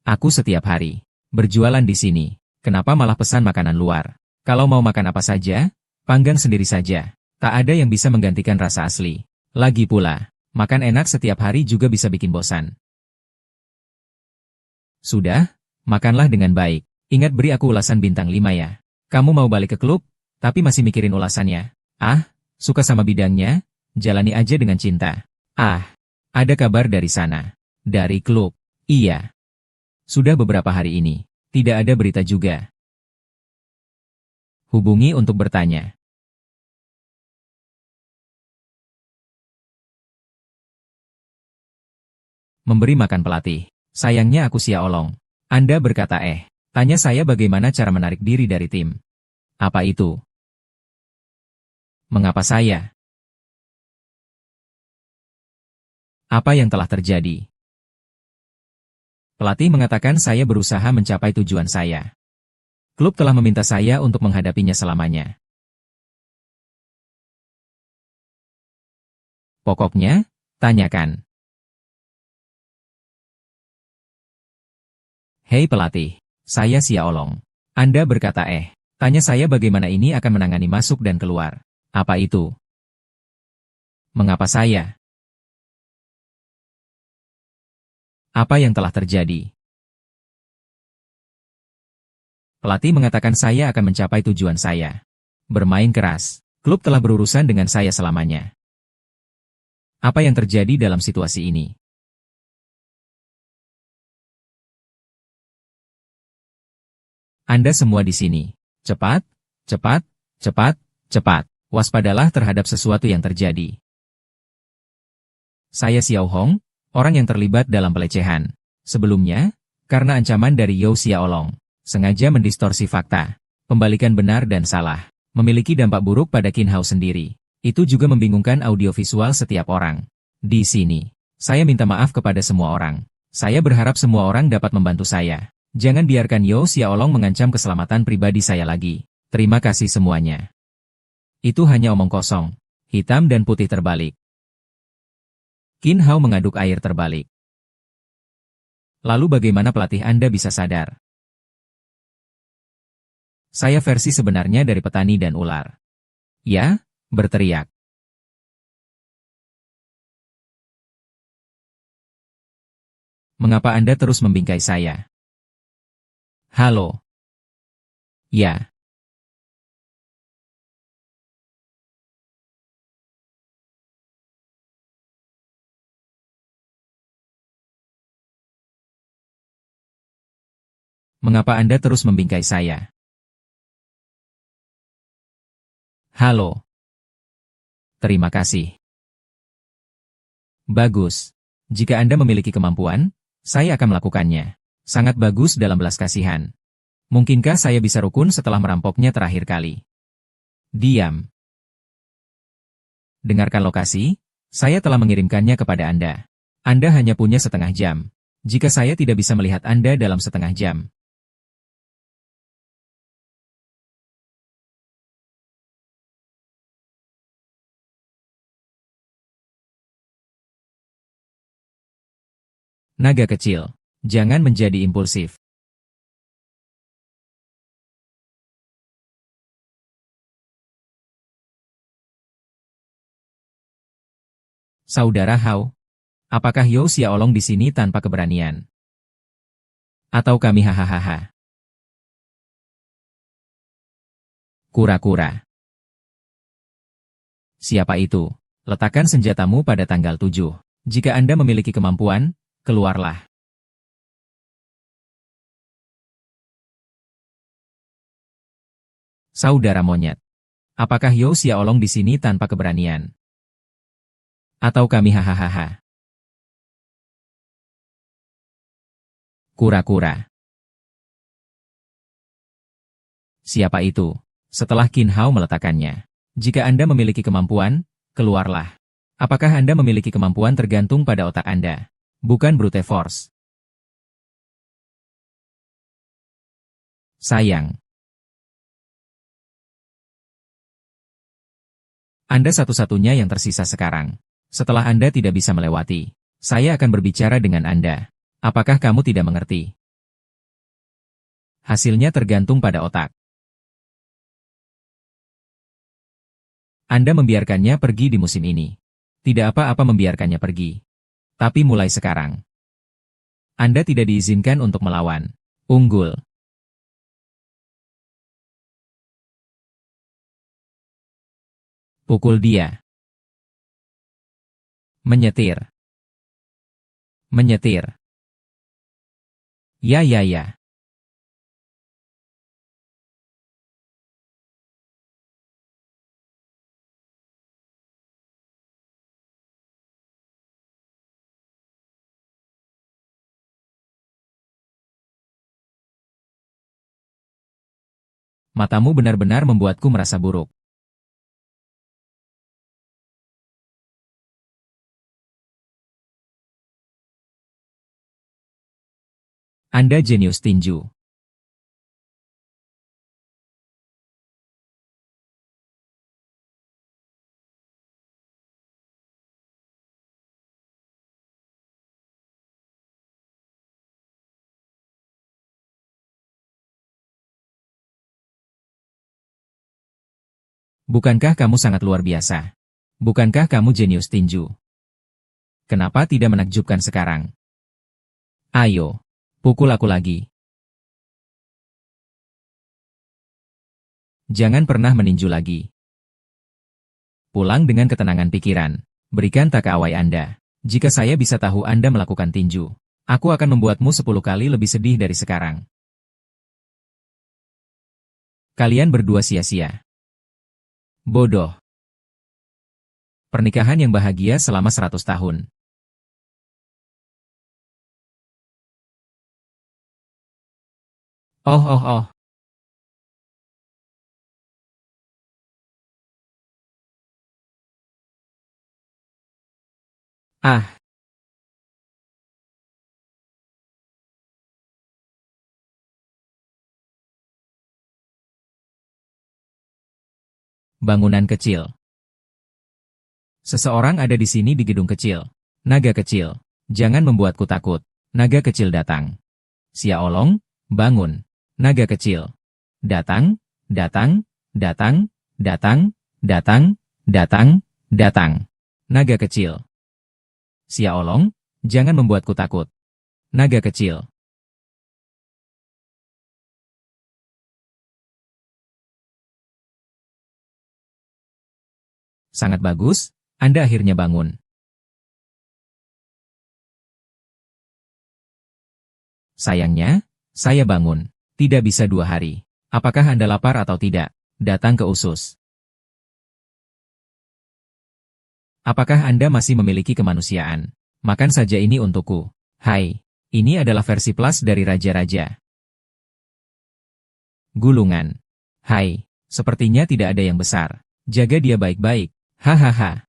Speaker 1: Aku setiap hari berjualan di sini. Kenapa malah pesan makanan luar? Kalau mau makan apa saja, panggang sendiri saja. Tak ada yang bisa menggantikan rasa asli. Lagi pula, makan enak setiap hari juga bisa bikin bosan. Sudah, makanlah dengan baik. Ingat beri aku ulasan bintang 5 ya. Kamu mau balik ke klub, tapi masih mikirin ulasannya. Ah, suka sama bidangnya? Jalani aja dengan cinta. Ah, ada kabar dari sana. Dari klub. Iya. Sudah beberapa hari ini. Tidak ada berita juga. Hubungi untuk bertanya. Memberi makan pelatih. Sayangnya aku sia olong. Anda berkata tanya saya bagaimana cara menarik diri dari tim. Apa itu? Mengapa saya? Apa yang telah terjadi? Pelatih mengatakan saya berusaha mencapai tujuan saya. Klub telah meminta saya untuk menghadapinya selamanya. Pokoknya, tanyakan. Hei pelatih, saya sia olong. Anda berkata tanya saya bagaimana ini akan menangani masuk dan keluar. Apa itu? Mengapa saya? Apa yang telah terjadi? Pelatih mengatakan saya akan mencapai tujuan saya. Bermain keras. Klub telah berurusan dengan saya selamanya. Apa yang terjadi dalam situasi ini? Anda semua di sini. Cepat, cepat, cepat, cepat. Waspadalah terhadap sesuatu yang terjadi. Saya Xiao Hong, orang yang terlibat dalam pelecehan. Sebelumnya, karena ancaman dari Yao Xiaolong, sengaja mendistorsi fakta, pembalikan benar dan salah, memiliki dampak buruk pada Qin Hao sendiri. Itu juga membingungkan audiovisual setiap orang. Di sini, saya minta maaf kepada semua orang. Saya berharap semua orang dapat membantu saya. Jangan biarkan Yao Xiaolong mengancam keselamatan pribadi saya lagi. Terima kasih semuanya. Itu hanya omong kosong. Hitam dan putih terbalik. Qin Hao mengaduk air terbalik. Lalu bagaimana pelatih Anda bisa sadar? Saya versi sebenarnya dari petani dan ular. Ya, berteriak. Mengapa Anda terus membingkai saya? Halo. Ya. Mengapa Anda terus membingkai saya? Halo. Terima kasih. Bagus. Jika Anda memiliki kemampuan, saya akan melakukannya. Sangat bagus dalam belas kasihan. Mungkinkah saya bisa rukun setelah merampoknya terakhir kali? Diam. Dengarkan lokasi, saya telah mengirimkannya kepada Anda. Anda hanya punya setengah jam. Jika saya tidak bisa melihat Anda dalam setengah jam, naga kecil, jangan menjadi impulsif. Saudara Hao, apakah Yao Xiaolong di sini tanpa keberanian? Atau kami hahaha? Kura-kura. Siapa itu? Letakkan senjatamu pada tanggal 7. Jika Anda memiliki kemampuan, keluarlah. Saudara monyet. Apakah Yao Xiaolong di sini tanpa keberanian? Atau kami hahaha? Kura-kura. Siapa itu? Setelah Qin Hao meletakkannya. Jika Anda memiliki kemampuan, keluarlah. Apakah Anda memiliki kemampuan tergantung pada otak Anda? Bukan brute force. Sayang. Anda satu-satunya yang tersisa sekarang. Setelah Anda tidak bisa melewati, saya akan berbicara dengan Anda. Apakah kamu tidak mengerti? Hasilnya tergantung pada otak. Anda membiarkannya pergi di musim ini. Tidak apa-apa membiarkannya pergi. Tapi mulai sekarang, Anda tidak diizinkan untuk melawan. Unggul. Pukul dia. Menyetir. Menyetir. Ya ya ya. Matamu benar-benar membuatku merasa buruk. Anda jenius tinju. Bukankah kamu sangat luar biasa? Bukankah kamu jenius tinju? Kenapa tidak menakjubkan sekarang? Ayo, pukul aku lagi. Jangan pernah meninju lagi. Pulang dengan ketenangan pikiran. Berikan takawai Anda. Jika saya bisa tahu Anda melakukan tinju, aku akan membuatmu 10 kali lebih sedih dari sekarang. Kalian berdua sia-sia. Bodoh. Pernikahan yang bahagia selama 100 tahun. Oh oh oh. Ah, bangunan kecil. Seseorang ada di sini di gedung kecil. Naga kecil. Jangan membuatku takut. Naga kecil datang. Xiaolong, bangun. Naga kecil. Datang, datang, datang, datang, datang, datang, datang. Naga kecil. Xiaolong, jangan membuatku takut. Naga kecil. Sangat bagus, Anda akhirnya bangun. Sayangnya, saya bangun. Tidak bisa 2 hari. Apakah Anda lapar atau tidak? Datang ke usus. Apakah Anda masih memiliki kemanusiaan? Makan saja ini untukku. Hai, ini adalah versi plus dari Raja-Raja. Gulungan. Hai, sepertinya tidak ada yang besar. Jaga dia baik-baik. Hahaha.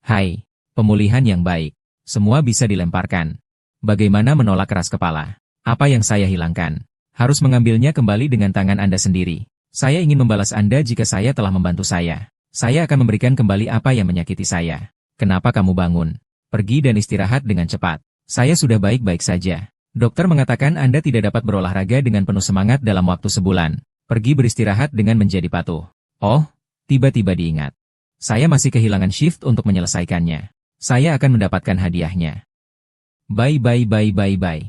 Speaker 1: Hai, pemulihan yang baik. Semua bisa dilemparkan. Bagaimana menolak keras kepala? Apa yang saya hilangkan? Harus mengambilnya kembali dengan tangan Anda sendiri. Saya ingin membalas Anda jika saya telah membantu saya. Saya akan memberikan kembali apa yang menyakiti saya. Kenapa kamu bangun? Pergi dan istirahat dengan cepat. Saya sudah baik-baik saja. Dokter mengatakan Anda tidak dapat berolahraga dengan penuh semangat dalam waktu sebulan. Pergi beristirahat dengan menjadi patuh. Oh, tiba-tiba diingat. Saya masih kehilangan shift untuk menyelesaikannya. Saya akan mendapatkan hadiahnya. Bye bye bye bye bye.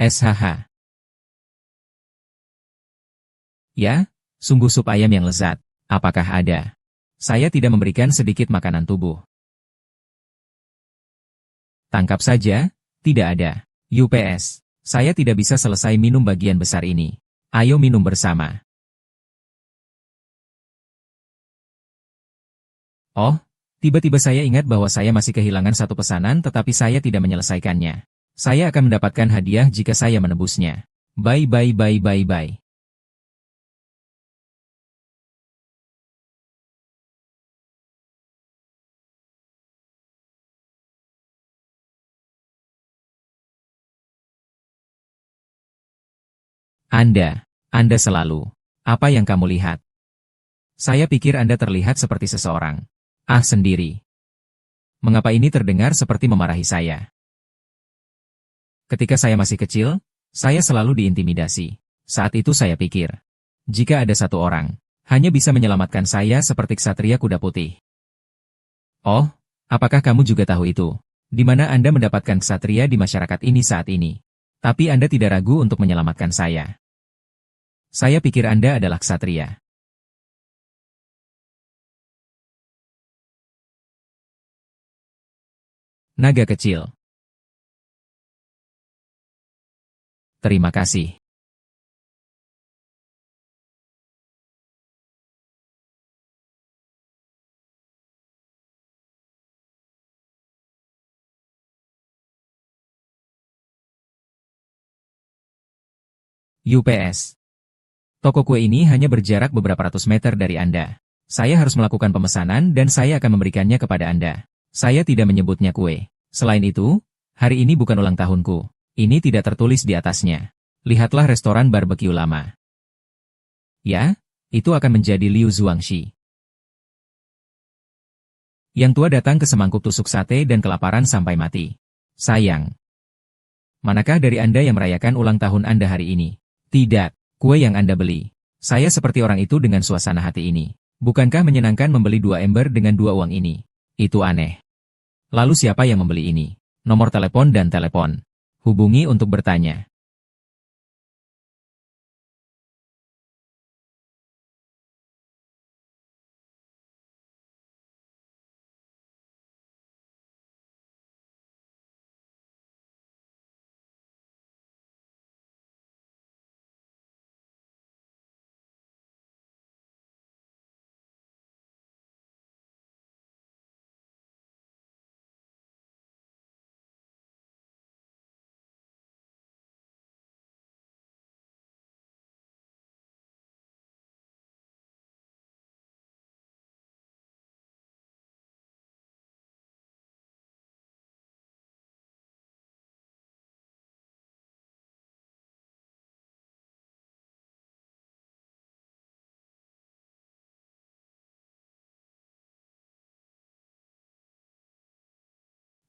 Speaker 1: SHH. Ya, sungguh sup ayam yang lezat. Apakah ada? Saya tidak memberikan sedikit makanan tubuh. Tangkap saja, tidak ada. UPS. Saya tidak bisa selesai minum bagian besar ini. Ayo minum bersama. Oh, tiba-tiba saya ingat bahwa saya masih kehilangan satu pesanan tetapi saya tidak menyelesaikannya. Saya akan mendapatkan hadiah jika saya menebusnya. Bye bye bye bye bye. Anda selalu. Apa yang kamu lihat? Saya pikir Anda terlihat seperti seseorang. Sendiri. Mengapa ini terdengar seperti memarahi saya? Ketika saya masih kecil, saya selalu diintimidasi. Saat itu saya pikir, jika ada satu orang, hanya bisa menyelamatkan saya seperti ksatria kuda putih. Oh, apakah kamu juga tahu itu? Di mana Anda mendapatkan ksatria di masyarakat ini saat ini? Tapi Anda tidak ragu untuk menyelamatkan saya. Saya pikir Anda adalah ksatria. Naga kecil. Terima kasih. UPS. Toko kue ini hanya berjarak beberapa ratus meter dari Anda. Saya harus melakukan pemesanan dan saya akan memberikannya kepada Anda. Saya tidak menyebutnya kue. Selain itu, hari ini bukan ulang tahunku. Ini tidak tertulis di atasnya. Lihatlah restoran barbecue lama. Ya, itu akan menjadi Liu Zhuangxi. Yang tua datang ke semangkuk tusuk sate dan kelaparan sampai mati. Sayang. Manakah dari Anda yang merayakan ulang tahun Anda hari ini? Tidak, kue yang Anda beli. Saya seperti orang itu dengan suasana hati ini. Bukankah menyenangkan membeli 2 ember dengan 2 uang ini? Itu aneh. Lalu siapa yang membeli ini? Nomor telepon dan telepon. Hubungi untuk bertanya.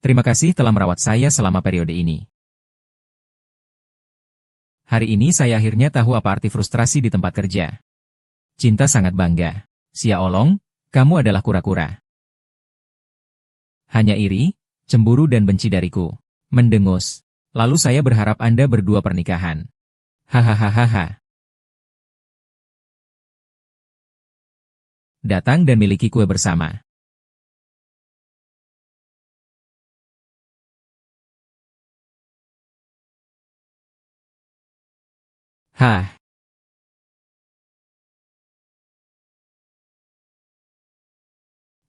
Speaker 1: Terima kasih telah merawat saya selama periode ini. Hari ini saya akhirnya tahu apa arti frustrasi di tempat kerja. Cinta sangat bangga. Xia Olong, kamu adalah kura-kura. Hanya iri, cemburu dan benci dariku. Mendengus. Lalu saya berharap Anda berdua pernikahan. Hahaha. Datang dan miliki kue bersama. Hah.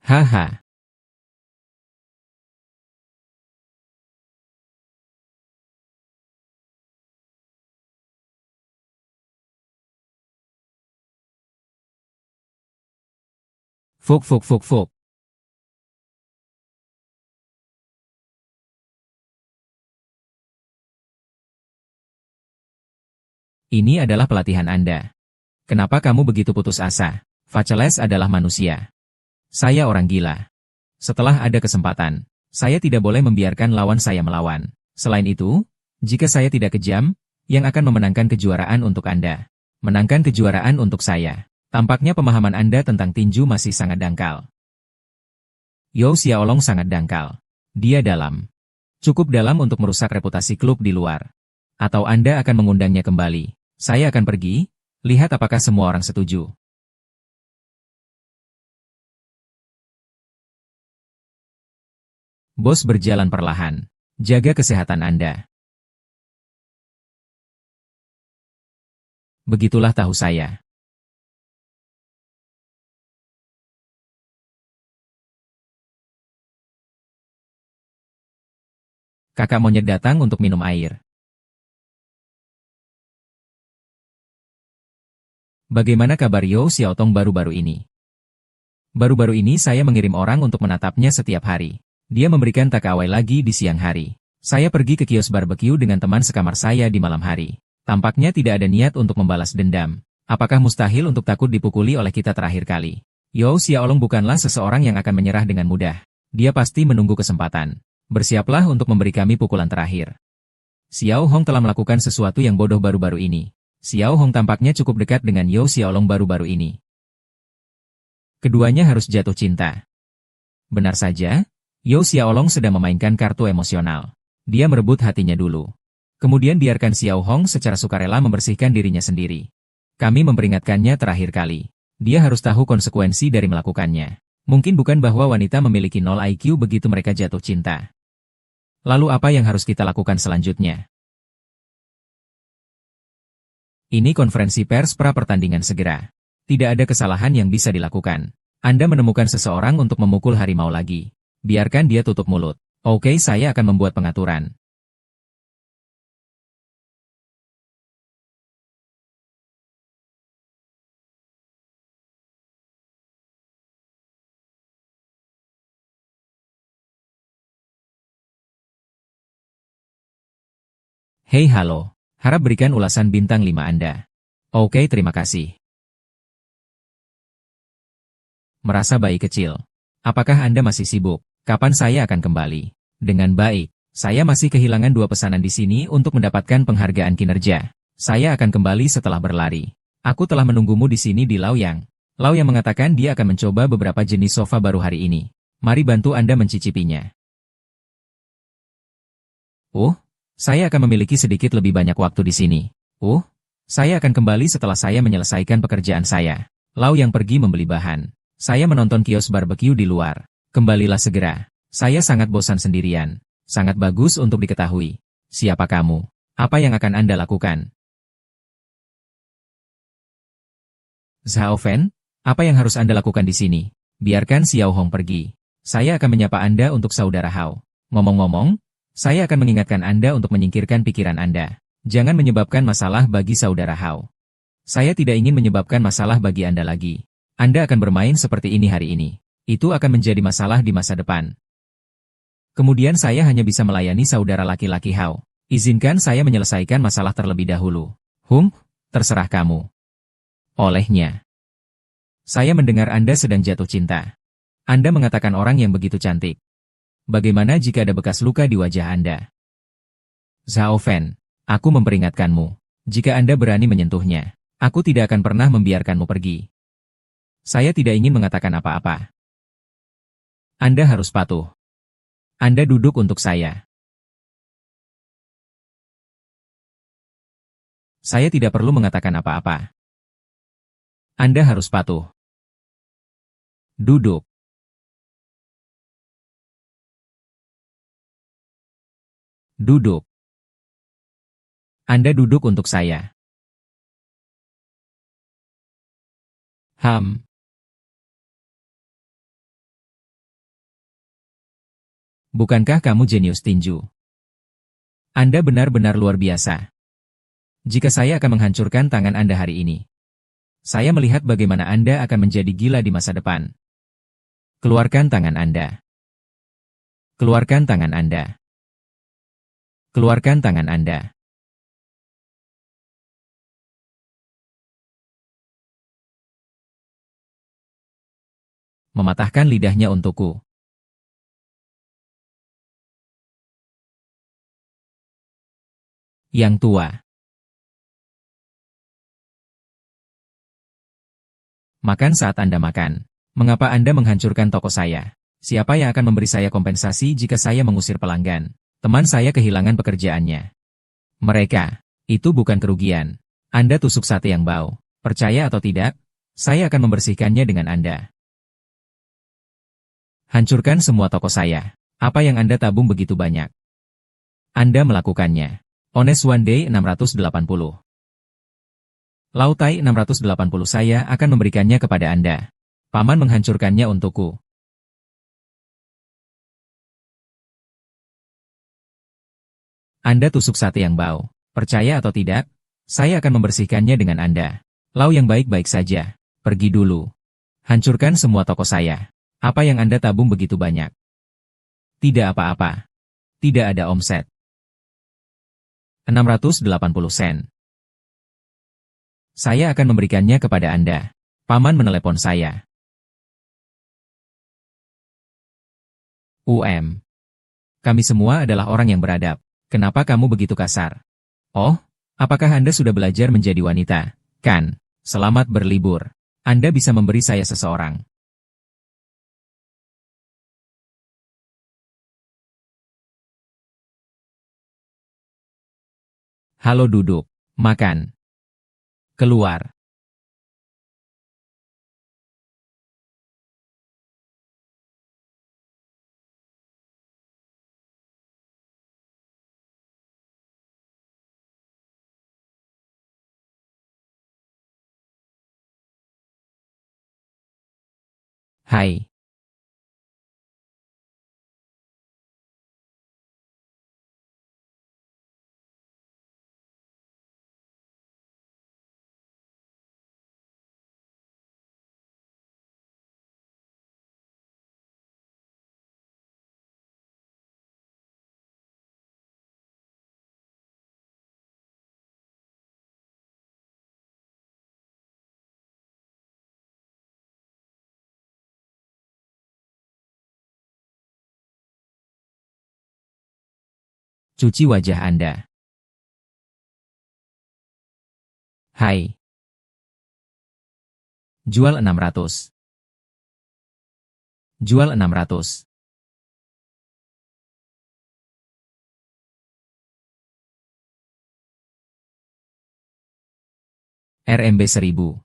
Speaker 1: Haha. Fuk. Ini adalah pelatihan Anda. Kenapa kamu begitu putus asa? Faceles adalah manusia. Saya orang gila. Setelah ada kesempatan, saya tidak boleh membiarkan lawan saya melawan. Selain itu, jika saya tidak kejam, yang akan memenangkan kejuaraan untuk Anda. Menangkan kejuaraan untuk saya. Tampaknya pemahaman Anda tentang tinju masih sangat dangkal. Yao Xiaolong sangat dangkal. Dia dalam. Cukup dalam untuk merusak reputasi klub di luar. Atau Anda akan mengundangnya kembali. Saya akan pergi, lihat apakah semua orang setuju. Bos berjalan perlahan. Jaga kesehatan Anda. Begitulah tahu saya. Kakak monyet datang untuk minum air. Bagaimana kabar Yao Xiaotong baru-baru ini? Baru-baru ini saya mengirim orang untuk menatapnya setiap hari. Dia memberikan takeaway lagi di siang hari. Saya pergi ke kios barbecue dengan teman sekamar saya di malam hari. Tampaknya tidak ada niat untuk membalas dendam. Apakah mustahil untuk takut dipukuli oleh kita terakhir kali? Yao Xiaolong bukanlah seseorang yang akan menyerah dengan mudah. Dia pasti menunggu kesempatan. Bersiaplah untuk memberi kami pukulan terakhir. Xiao Hong telah melakukan sesuatu yang bodoh baru-baru ini. Xiao Hong tampaknya cukup dekat dengan Yao Xiaolong baru-baru ini. Keduanya harus jatuh cinta. Benar saja, Yao Xiaolong sedang memainkan kartu emosional. Dia merebut hatinya dulu. Kemudian biarkan Xiao Hong secara sukarela membersihkan dirinya sendiri. Kami memperingatkannya terakhir kali. Dia harus tahu konsekuensi dari melakukannya. Mungkin bukan bahwa wanita memiliki 0 IQ begitu mereka jatuh cinta. Lalu apa yang harus kita lakukan selanjutnya? Ini konferensi pers pra-pertandingan segera. Tidak ada kesalahan yang bisa dilakukan. Anda menemukan seseorang untuk memukul harimau lagi. Biarkan dia tutup mulut. Oke, saya akan membuat pengaturan. Hei halo, harap berikan ulasan bintang 5 Anda. Oke, terima kasih. Merasa bayi kecil. Apakah Anda masih sibuk? Kapan saya akan kembali? Dengan baik, saya masih kehilangan 2 pesanan di sini untuk mendapatkan penghargaan kinerja. Saya akan kembali setelah berlari. Aku telah menunggumu di sini di Laoyang. Laoyang mengatakan dia akan mencoba beberapa jenis sofa baru hari ini. Mari bantu Anda mencicipinya. Saya akan memiliki sedikit lebih banyak waktu di sini. Saya akan kembali setelah saya menyelesaikan pekerjaan saya. Laoyang pergi membeli bahan. Saya menonton kios barbeque di luar. Kembalilah segera. Saya sangat bosan sendirian. Sangat bagus untuk diketahui. Siapa kamu? Apa yang akan Anda lakukan? Zhao Fen, apa yang harus Anda lakukan di sini? Biarkan Xiao Hong pergi. Saya akan menyapa Anda untuk saudara Hao. Ngomong-ngomong, saya akan mengingatkan Anda untuk menyingkirkan pikiran Anda. Jangan menyebabkan masalah bagi saudara Hao. Saya tidak ingin menyebabkan masalah bagi Anda lagi. Anda akan bermain seperti ini hari ini. Itu akan menjadi masalah di masa depan. Kemudian saya hanya bisa melayani saudara laki-laki Hao. Izinkan saya menyelesaikan masalah terlebih dahulu. Terserah kamu. Olehnya. Saya mendengar Anda sedang jatuh cinta. Anda mengatakan orang yang begitu cantik. Bagaimana jika ada bekas luka di wajah Anda? Zhao Fen, aku memperingatkanmu. Jika Anda berani menyentuhnya, aku tidak akan pernah membiarkanmu pergi. Saya tidak ingin mengatakan apa-apa. Anda harus patuh. Anda duduk untuk saya. Saya tidak perlu mengatakan apa-apa. Anda harus patuh. Duduk. Duduk. Anda duduk untuk saya. Bukankah kamu jenius tinju? Anda benar-benar luar biasa. Jika saya akan menghancurkan tangan Anda hari ini, saya melihat bagaimana Anda akan menjadi gila di masa depan. Keluarkan tangan Anda. Keluarkan tangan Anda. Keluarkan tangan Anda. Mematahkan lidahnya untukku. Yang tua. Makan saat Anda makan. Mengapa Anda menghancurkan toko saya? Siapa yang akan memberi saya kompensasi jika saya mengusir pelanggan? Teman saya kehilangan pekerjaannya. Mereka. Itu bukan kerugian. Anda tusuk sate yang bau. Percaya atau tidak, saya akan membersihkannya dengan Anda. Hancurkan semua toko saya. Apa yang Anda tabung begitu banyak? Anda melakukannya. Honest One Day 680. Lautai 680 saya akan memberikannya kepada Anda. Paman menghancurkannya untukku. Anda tusuk sate yang bau. Percaya atau tidak, saya akan membersihkannya dengan Anda. Lau yang baik-baik saja. Pergi dulu. Hancurkan semua toko saya. Apa yang Anda tabung begitu banyak? Tidak apa-apa. Tidak ada omset. 680 sen. Saya akan memberikannya kepada Anda. Paman menelepon saya. Kami semua adalah orang yang beradab. Kenapa kamu begitu kasar? Oh, apakah Anda sudah belajar menjadi wanita? Kan, selamat berlibur. Anda bisa memberi saya seseorang. Halo duduk. Makan. Keluar. Hai. Cuci wajah Anda. Hai. Jual 600. Jual 600. RMB 1000.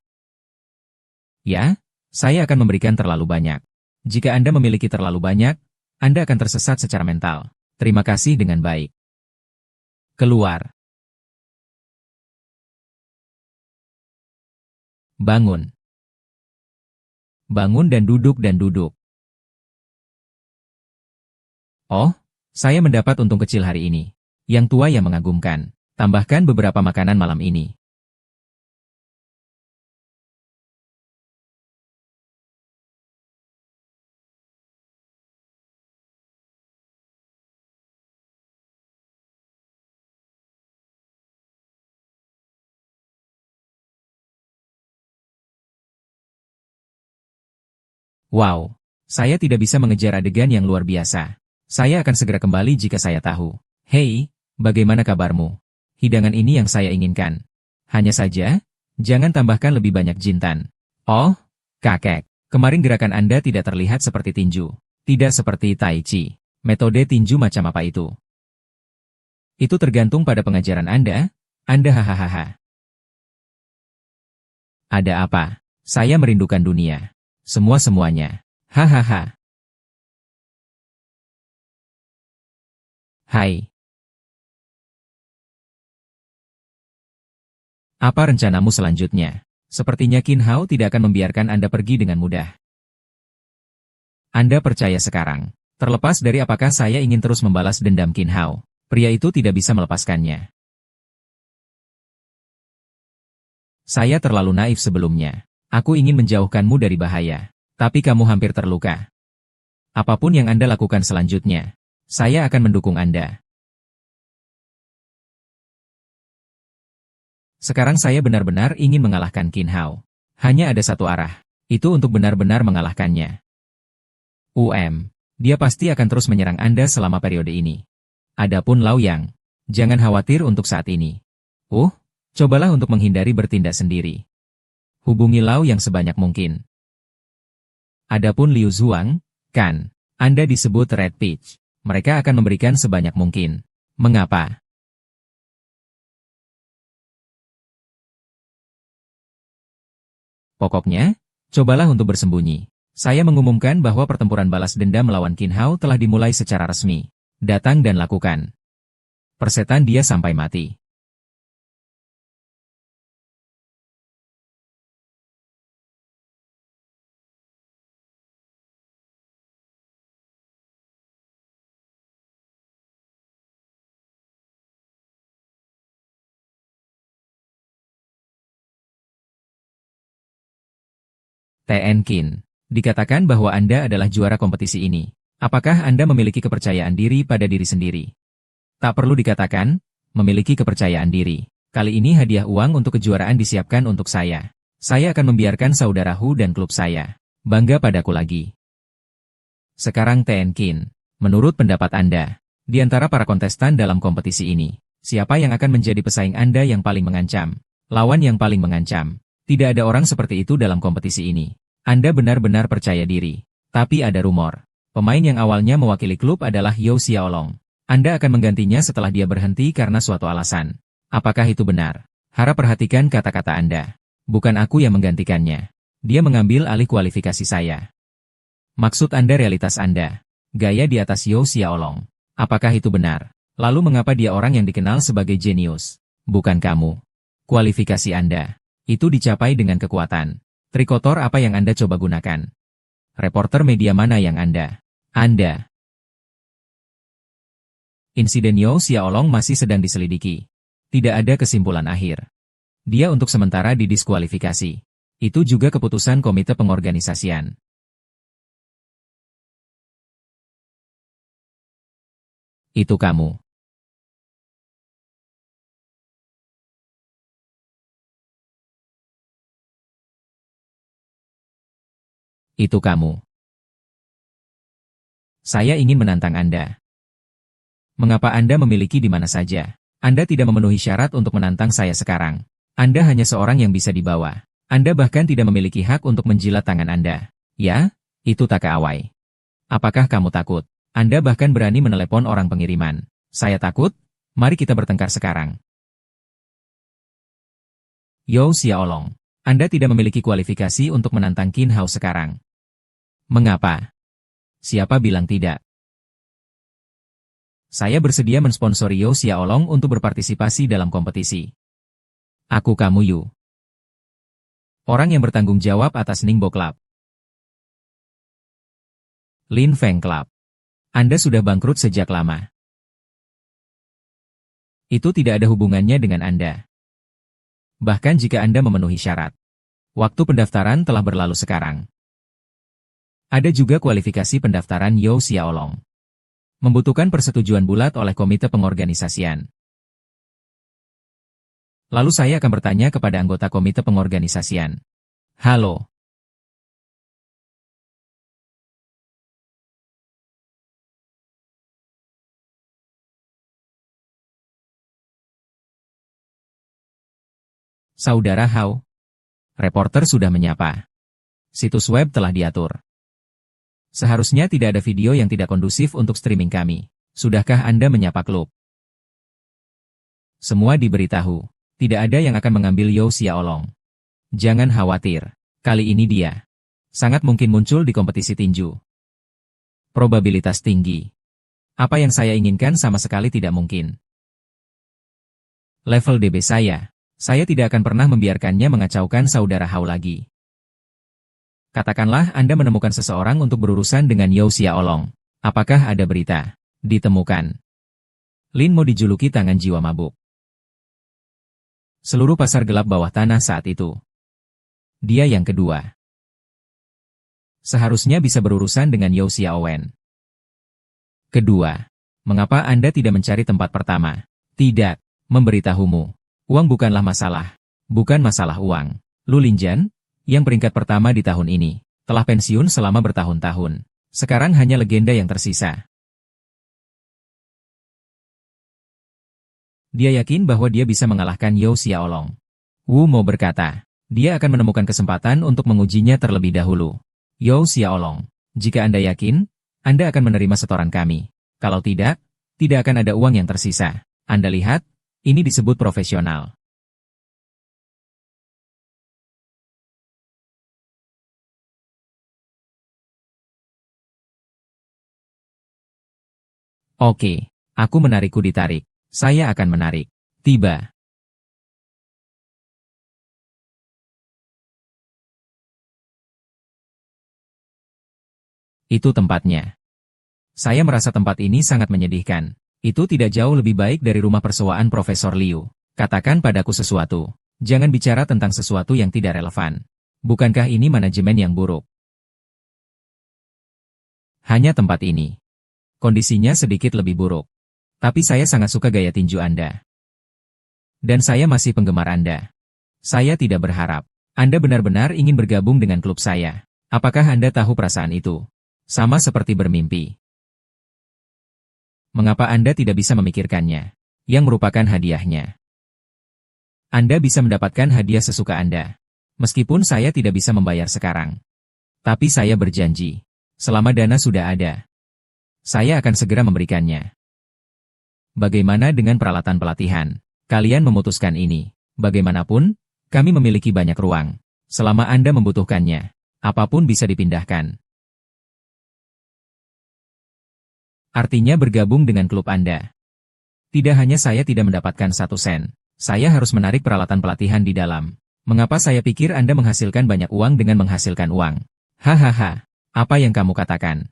Speaker 1: Ya, saya akan memberikan terlalu banyak. Jika Anda memiliki terlalu banyak, Anda akan tersesat secara mental. Terima kasih dengan baik. Keluar. Bangun. Bangun dan duduk dan duduk. Oh, saya mendapat untung kecil hari ini. Yang tua yang mengagumkan. Tambahkan beberapa makanan malam ini. Wow, saya tidak bisa mengejar adegan yang luar biasa. Saya akan segera kembali jika saya tahu. Hei, bagaimana kabarmu? Hidangan ini yang saya inginkan. Hanya saja, jangan tambahkan lebih banyak jintan. Oh, kakek, kemarin gerakan Anda tidak terlihat seperti tinju. Tidak seperti Tai Chi. Metode tinju macam apa itu? Itu tergantung pada pengajaran Anda. Anda hahaha. Ada apa? Saya merindukan dunia. Semua-semuanya. Hahaha. Hai. Apa rencanamu selanjutnya? Sepertinya Qin Hao tidak akan membiarkan Anda pergi dengan mudah. Anda percaya sekarang. Terlepas dari apakah saya ingin terus membalas dendam Qin Hao, pria itu tidak bisa melepaskannya. Saya terlalu naif sebelumnya. Aku ingin menjauhkanmu dari bahaya. Tapi kamu hampir terluka. Apapun yang Anda lakukan selanjutnya, saya akan mendukung Anda. Sekarang saya benar-benar ingin mengalahkan Qin Hao. Hanya ada satu arah. Itu untuk benar-benar mengalahkannya. Dia pasti akan terus menyerang Anda selama periode ini. Adapun Lao Yang, jangan khawatir untuk saat ini. Cobalah untuk menghindari bertindak sendiri. Hubungi Lao yang sebanyak mungkin. Adapun Liu Zhuang, kan, Anda disebut Red Peach. Mereka akan memberikan sebanyak mungkin. Mengapa? Pokoknya, cobalah untuk bersembunyi. Saya mengumumkan bahwa pertempuran balas dendam melawan Qin Hao telah dimulai secara resmi. Datang dan lakukan. Persetan dia sampai mati. TN Qin, dikatakan bahwa Anda adalah juara kompetisi ini. Apakah Anda memiliki kepercayaan diri pada diri sendiri? Tak perlu dikatakan, memiliki kepercayaan diri. Kali ini hadiah uang untuk kejuaraan disiapkan untuk saya. Saya akan membiarkan saudara Hu dan klub saya bangga padaku lagi. Sekarang Tenkin, menurut pendapat Anda, di antara para kontestan dalam kompetisi ini, siapa yang akan menjadi pesaing Anda yang paling mengancam? Lawan yang paling mengancam. Tidak ada orang seperti itu dalam kompetisi ini. Anda benar-benar percaya diri. Tapi ada rumor. Pemain yang awalnya mewakili klub adalah Yao Xiaolong. Anda akan menggantinya setelah dia berhenti karena suatu alasan. Apakah itu benar? Harap perhatikan kata-kata Anda. Bukan aku yang menggantikannya. Dia mengambil alih kualifikasi saya. Maksud Anda realitas Anda. Gaya di atas Yao Xiaolong. Apakah itu benar? Lalu mengapa dia orang yang dikenal sebagai jenius? Bukan kamu. Kualifikasi Anda. Itu dicapai dengan kekuatan. Trik kotor apa yang Anda coba gunakan? Reporter media mana yang Anda? Insiden Yao Xiaolong masih sedang diselidiki. Tidak ada kesimpulan akhir. Dia untuk sementara didiskualifikasi. Itu juga keputusan komite pengorganisasian. Itu kamu. Itu kamu. Saya ingin menantang Anda. Mengapa Anda memiliki di mana saja? Anda tidak memenuhi syarat untuk menantang saya sekarang. Anda hanya seorang yang bisa dibawa. Anda bahkan tidak memiliki hak untuk menjilat tangan Anda. Ya, itu Takaawai. Apakah kamu takut? Anda bahkan berani menelepon orang pengiriman. Saya takut? Mari kita bertengkar sekarang. Yao Xiaolong, Anda tidak memiliki kualifikasi untuk menantang Qin Hao sekarang. Mengapa? Siapa bilang tidak? Saya bersedia mensponsori Yao Xiaolong untuk berpartisipasi dalam kompetisi. Aku kamu Yu. Orang yang bertanggung jawab atas Ningbo Club. Lin Feng Club. Anda sudah bangkrut sejak lama. Itu tidak ada hubungannya dengan Anda. Bahkan jika Anda memenuhi syarat. Waktu pendaftaran telah berlalu sekarang. Ada juga kualifikasi pendaftaran Yao Xiaolong. Membutuhkan persetujuan bulat oleh komite pengorganisasian. Lalu saya akan bertanya kepada anggota komite pengorganisasian. Halo. Saudara Hao. Reporter sudah menyapa. Situs web telah diatur. Seharusnya tidak ada video yang tidak kondusif untuk streaming kami. Sudahkah Anda menyapa klub? Semua diberitahu. Tidak ada yang akan mengambil Yao Xiaolong. Jangan khawatir. Kali ini dia sangat mungkin muncul di kompetisi tinju. Probabilitas tinggi. Apa yang saya inginkan sama sekali tidak mungkin. Level DB saya tidak akan pernah membiarkannya mengacaukan saudara Hao lagi. Katakanlah Anda menemukan seseorang untuk berurusan dengan Yao Xiaolong. Apakah ada berita? Ditemukan. Lin mau dijuluki tangan jiwa mabuk. Seluruh pasar gelap bawah tanah saat itu. Dia yang kedua. Seharusnya bisa berurusan dengan Yao Xiaowen. Kedua. Mengapa Anda tidak mencari tempat pertama? Tidak. Memberitahumu. Uang bukanlah masalah. Bukan masalah uang. Lu Linjan, yang peringkat pertama di tahun ini, telah pensiun selama bertahun-tahun. Sekarang hanya legenda yang tersisa. Dia yakin bahwa dia bisa mengalahkan Yao Xiaolong. Wu Mo berkata, dia akan menemukan kesempatan untuk mengujinya terlebih dahulu. Yao Xiaolong, jika Anda yakin, Anda akan menerima setoran kami. Kalau tidak, tidak akan ada uang yang tersisa. Anda lihat, ini disebut profesional. Oke, aku menarikku ditarik. Saya akan menarik. Tiba. Itu tempatnya. Saya merasa tempat ini sangat menyedihkan. Itu tidak jauh lebih baik dari rumah persewaan Profesor Liu. Katakan padaku sesuatu. Jangan bicara tentang sesuatu yang tidak relevan. Bukankah ini manajemen yang buruk? Hanya tempat ini. Kondisinya sedikit lebih buruk. Tapi saya sangat suka gaya tinju Anda. Dan saya masih penggemar Anda. Saya tidak berharap Anda benar-benar ingin bergabung dengan klub saya. Apakah Anda tahu perasaan itu? Sama seperti bermimpi. Mengapa Anda tidak bisa memikirkannya? Yang merupakan hadiahnya. Anda bisa mendapatkan hadiah sesuka Anda. Meskipun saya tidak bisa membayar sekarang. Tapi saya berjanji. Selama dana sudah ada, saya akan segera memberikannya. Bagaimana dengan peralatan pelatihan? Kalian memutuskan ini. Bagaimanapun, kami memiliki banyak ruang. Selama Anda membutuhkannya, apapun bisa dipindahkan. Artinya bergabung dengan klub Anda. Tidak hanya saya tidak mendapatkan 1 sen, saya harus menarik peralatan pelatihan di dalam. Mengapa saya pikir Anda menghasilkan banyak uang dengan menghasilkan uang? Hahaha, apa yang kamu katakan?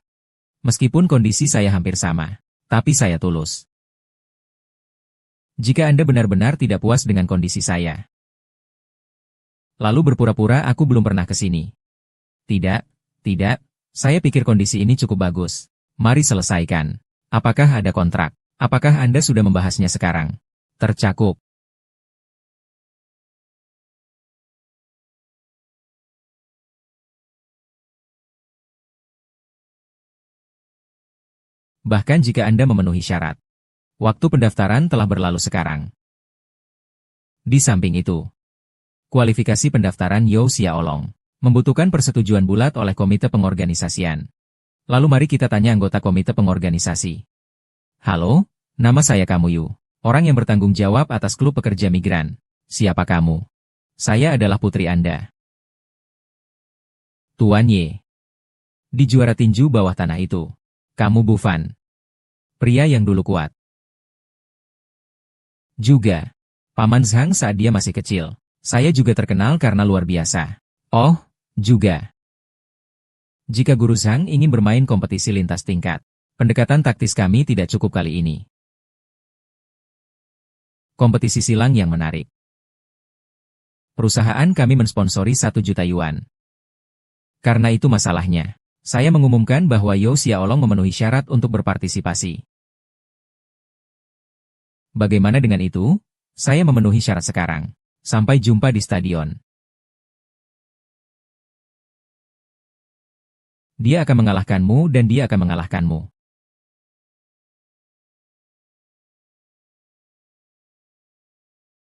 Speaker 1: Meskipun kondisi saya hampir sama, tapi saya tulus. Jika Anda benar-benar tidak puas dengan kondisi saya, lalu berpura-pura aku belum pernah ke sini. Tidak, saya pikir kondisi ini cukup bagus. Mari selesaikan. Apakah ada kontrak? Apakah Anda sudah membahasnya sekarang? Tercakup. Bahkan jika Anda memenuhi syarat. Waktu pendaftaran telah berlalu sekarang. Di samping itu, kualifikasi pendaftaran Yo Xiaolong membutuhkan persetujuan bulat oleh komite pengorganisasian. Lalu mari kita tanya anggota komite pengorganisasi. Halo, nama saya Kamu Yu, orang yang bertanggung jawab atas klub pekerja migran. Siapa kamu? Saya adalah putri Anda. Tuan Ye. Di juara tinju bawah tanah itu, kamu Bu Fan. Pria yang dulu kuat. Juga, Paman Zhang saat dia masih kecil. Saya juga terkenal karena luar biasa. Oh, juga. Jika Guru Zhang ingin bermain kompetisi lintas tingkat, pendekatan taktis kami tidak cukup kali ini. Kompetisi silang yang menarik. Perusahaan kami mensponsori 1 juta yuan. Karena itu masalahnya. Saya mengumumkan bahwa Yo Xiaolong memenuhi syarat untuk berpartisipasi. Bagaimana dengan itu? Saya memenuhi syarat sekarang. Sampai jumpa di stadion. Dia akan mengalahkanmu dan dia akan mengalahkanmu.